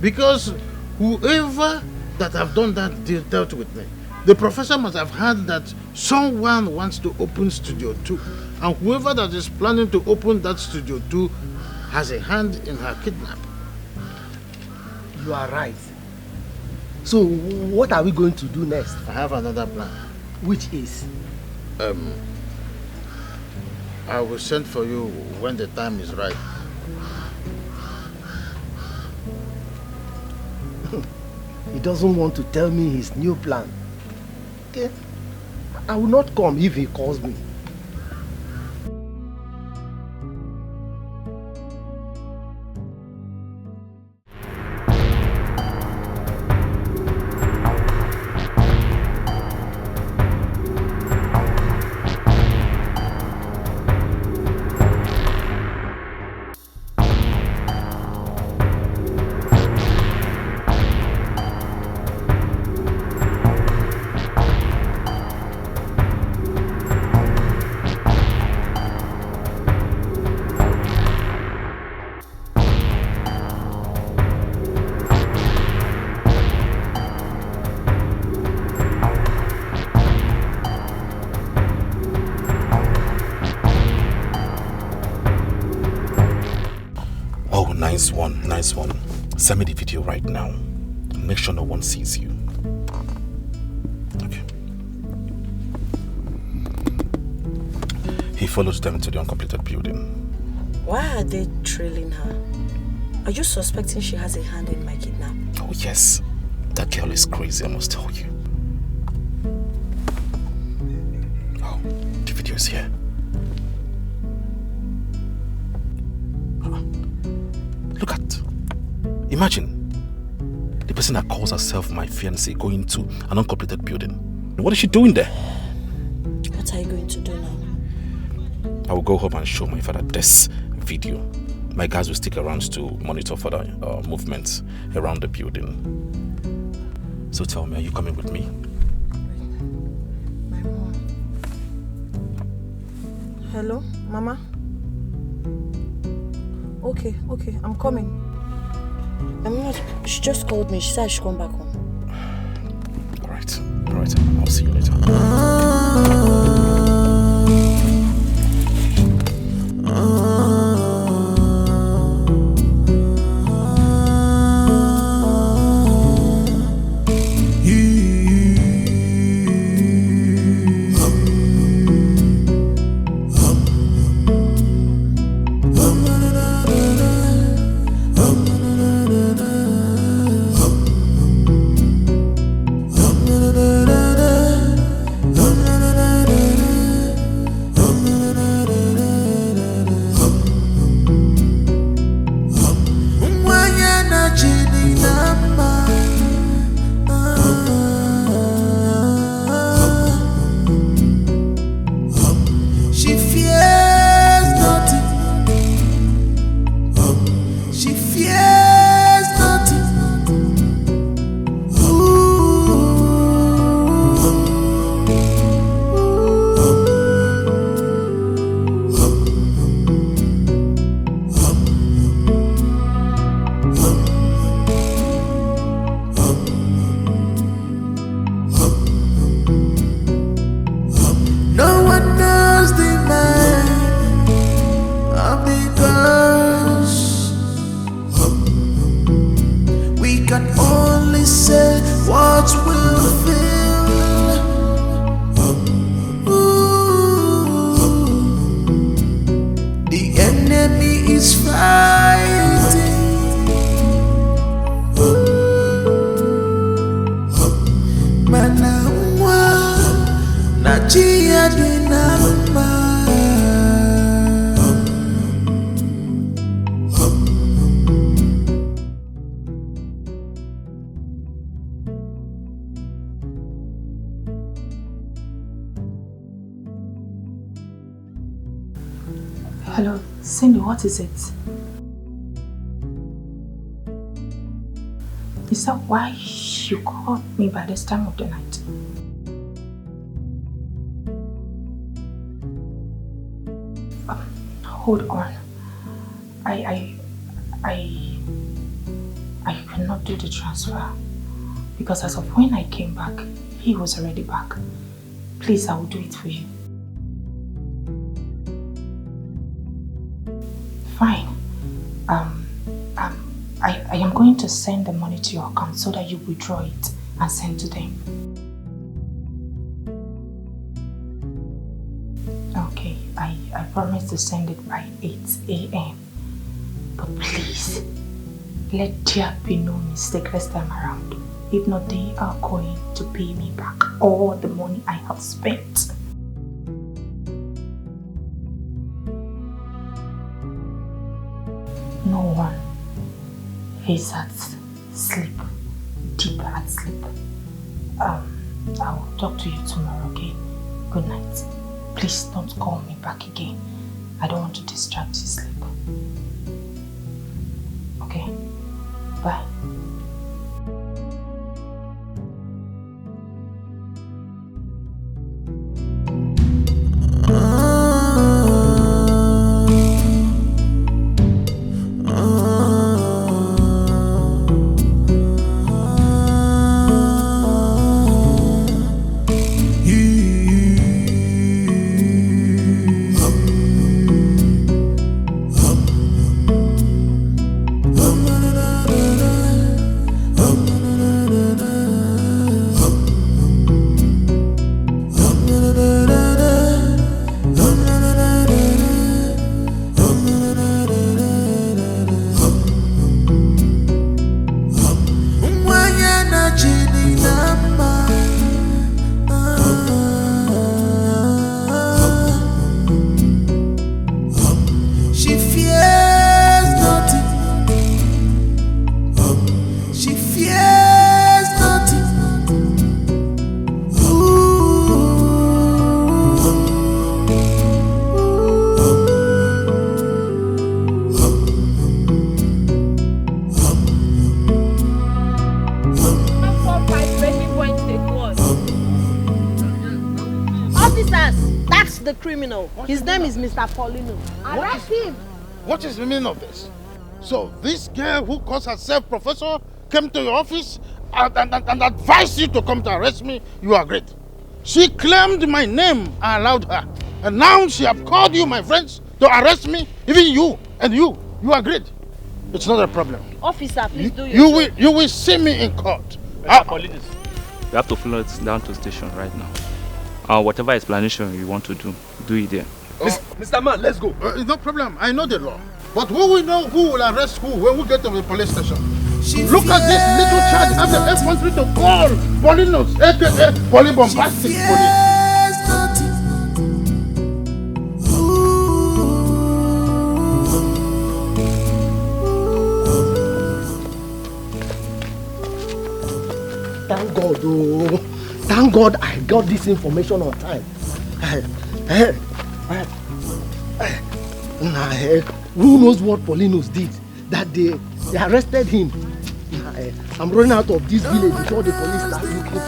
Because whoever that have done that dealt with me, the professor must have heard that someone wants to open Studio 2, and whoever that is planning to open that Studio 2 has a hand in her kidnap. You are right. So what are we going to do next? I have another plan. Which is? I will send for you when the time is right. He doesn't want to tell me his new plan. Okay? I will not come if he calls me. Nice one. Send me the video right now. Make sure no one sees you. Okay. He followed them to the uncompleted building. Why are they trailing her? Are you suspecting she has a hand in my kidnap? Oh yes. That girl is crazy, I must tell you. Oh, the video is here. Look at. Imagine the person that calls herself my fiancée going to an uncompleted building. What is she doing there? What are you going to do now? I will go home and show my father this video. My guys will stick around to monitor further movements around the building. So tell me, are you coming with me? My mom. Hello, Mama? Okay, I'm coming. I'm not. She just called me. She said I should come back home. Alright. I'll see you later. Hello, Cindy, what is it? Is that why you called me by this time of the night? Hold on. I could not do the transfer because as of when I came back, he was already back. Please, I will do it for you. Fine. I am going to send the money to your account so that you withdraw it and send to them. Okay, I promise to send it by 8 a.m. But please, let there be no mistake this time around. If not, they are going to pay me back all the money I have spent. No one is at sleep, deep at sleep. I will talk to you tomorrow, okay? Good night. Please don't call me back again. I don't want to distract your sleep. Okay? Bye. His name is Mr. Polinos. Arrest him! What is the meaning of this? So this girl who calls herself professor came to your office and advised you to come to arrest me? You agreed. She claimed my name. I allowed her. And now she have called you, my friends, to arrest me. Even you. And you agreed. It's not a problem. Officer, please do your You will see me in court. Polinos, you have to follow it down to station right now. Whatever explanation you want to do it there. Mr. Man, let's go. No problem. I know the law. But who will know who will arrest who when we get to the police station? Look at this little child have the effrontery to call Polinos, aka Polybombastic Police. Thank God, oh. Thank God I got this information on time. Who knows what Polinos did that they arrested him? I'm running out of this village before the police start looking for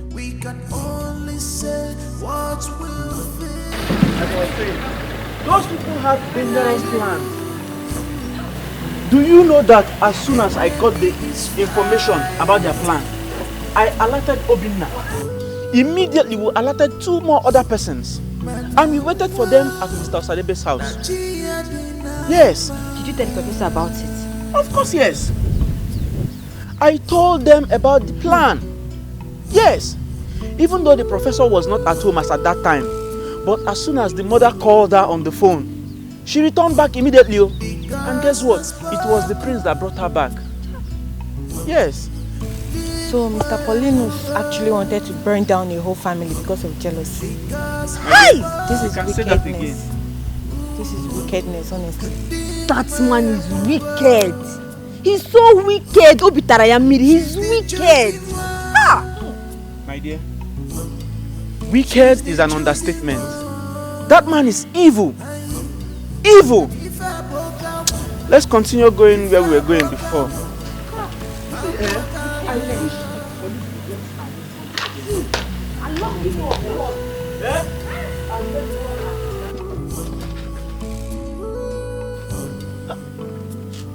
him. We can only say what will be. As I was saying, those people have dangerous plans. Do you know that as soon as I got the information about their plan, I alerted Obinna. Immediately we alerted 2 more other persons. And we waited for them at Mr. Osadebe's house. Yes. Did you tell the professor about it? Of course, yes. I told them about the plan. Yes. Even though the professor was not at home as at that time. But as soon as the mother called her on the phone, she returned back immediately. And guess what? It was the prince that brought her back. Yes. So Mr. Polinos actually wanted to burn down a whole family because of jealousy. Hey! This is wickedness. This is wickedness, honestly. That man is wicked. He's so wicked. Obitarayamiri, he's wicked. My dear, Wicked is an understatement. That man is evil. Evil! Let's continue going where we were going before.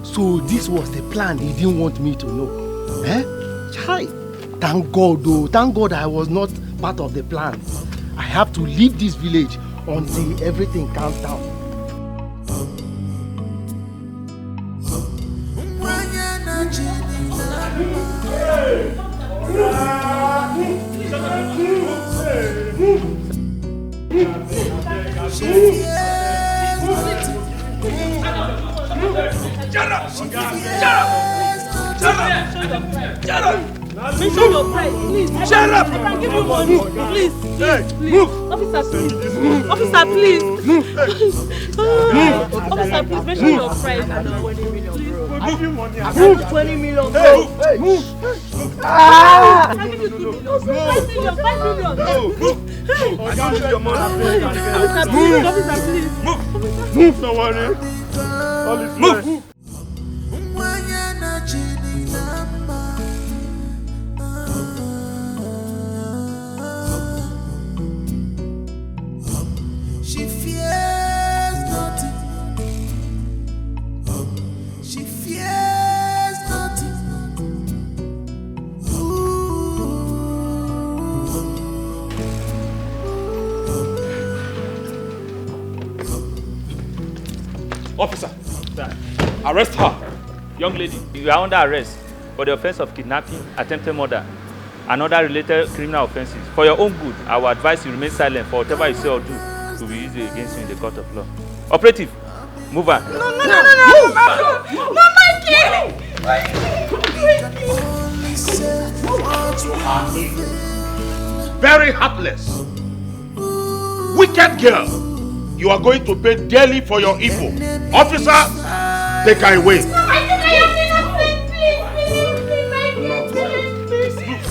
So this was the plan he didn't want me to know. Eh? Chai. Thank God though. Thank God I was not part of the plan. I have to leave this village until everything calms down. Mention your price, please. Shut up! I can give you money. Please, move. Officer, please. Officer, please. Officer, please mention your price. I'll give you money. I'll give you 20 million. Move. I can give you 2 million. 5 million. 5 million. I'll give you your money. Officer, please. Officer, please. Move. Don't worry. All is well. Move. She fears nothing. She fears nothing. Officer, arrest her. Young lady, you are under arrest for the offense of kidnapping, attempted murder, and other related criminal offenses. For your own good, I will advise you remain silent for whatever you say or do will be used against you in the court of law. Operative, move her. No, my kid! Very heartless. Wicked girl. You are going to pay dearly for your evil. Officer, take her away.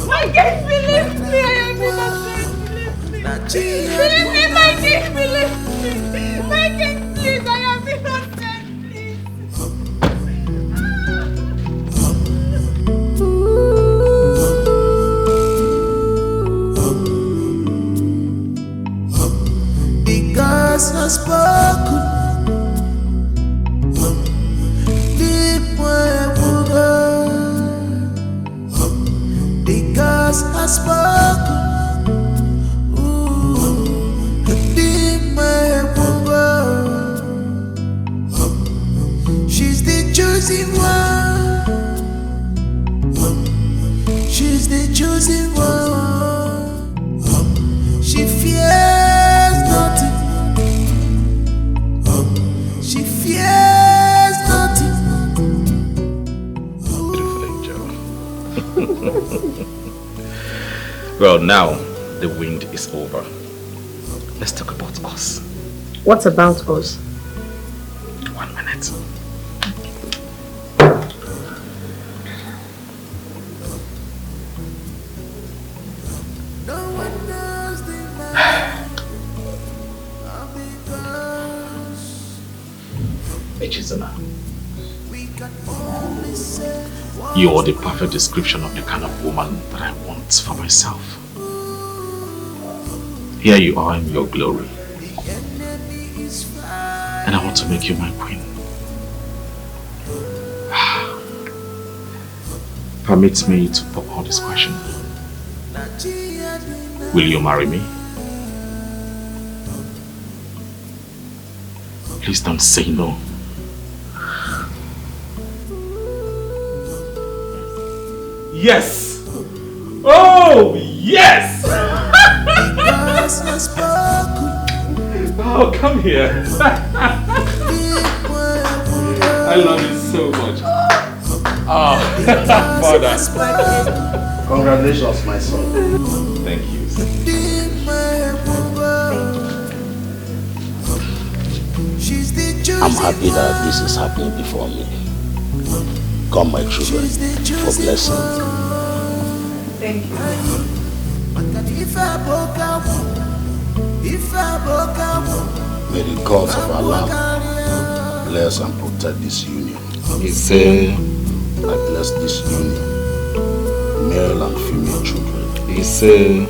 My kid, believe me, I am innocent. Believe me, my kid, believe me. My kid, please, I am innocent, The gods have spoken. Deep where we go. The gods have spoken. Deep where we go. She's the chosen one. She's the chosen one. She fears nothing. She fears nothing. Well, now the wind is over. Let's talk about us. What about us? 1 minute. Echizana, you are the perfect description of the kind of woman that I want for myself. Here you are in your glory, and I want to make you my queen. Permit me to pop out this question. Will you marry me? Please don't say no. Yes! Oh, yes! Oh, come here. I love you so much. Oh, Father. Congratulations, my son. Thank you. I'm happy that this is happening before me. Come, my children, for blessing. Thank you. May the gods of Allah bless and protect this union. He said, I bless this union, male and female children. He said,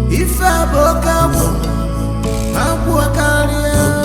If I broke up, I'm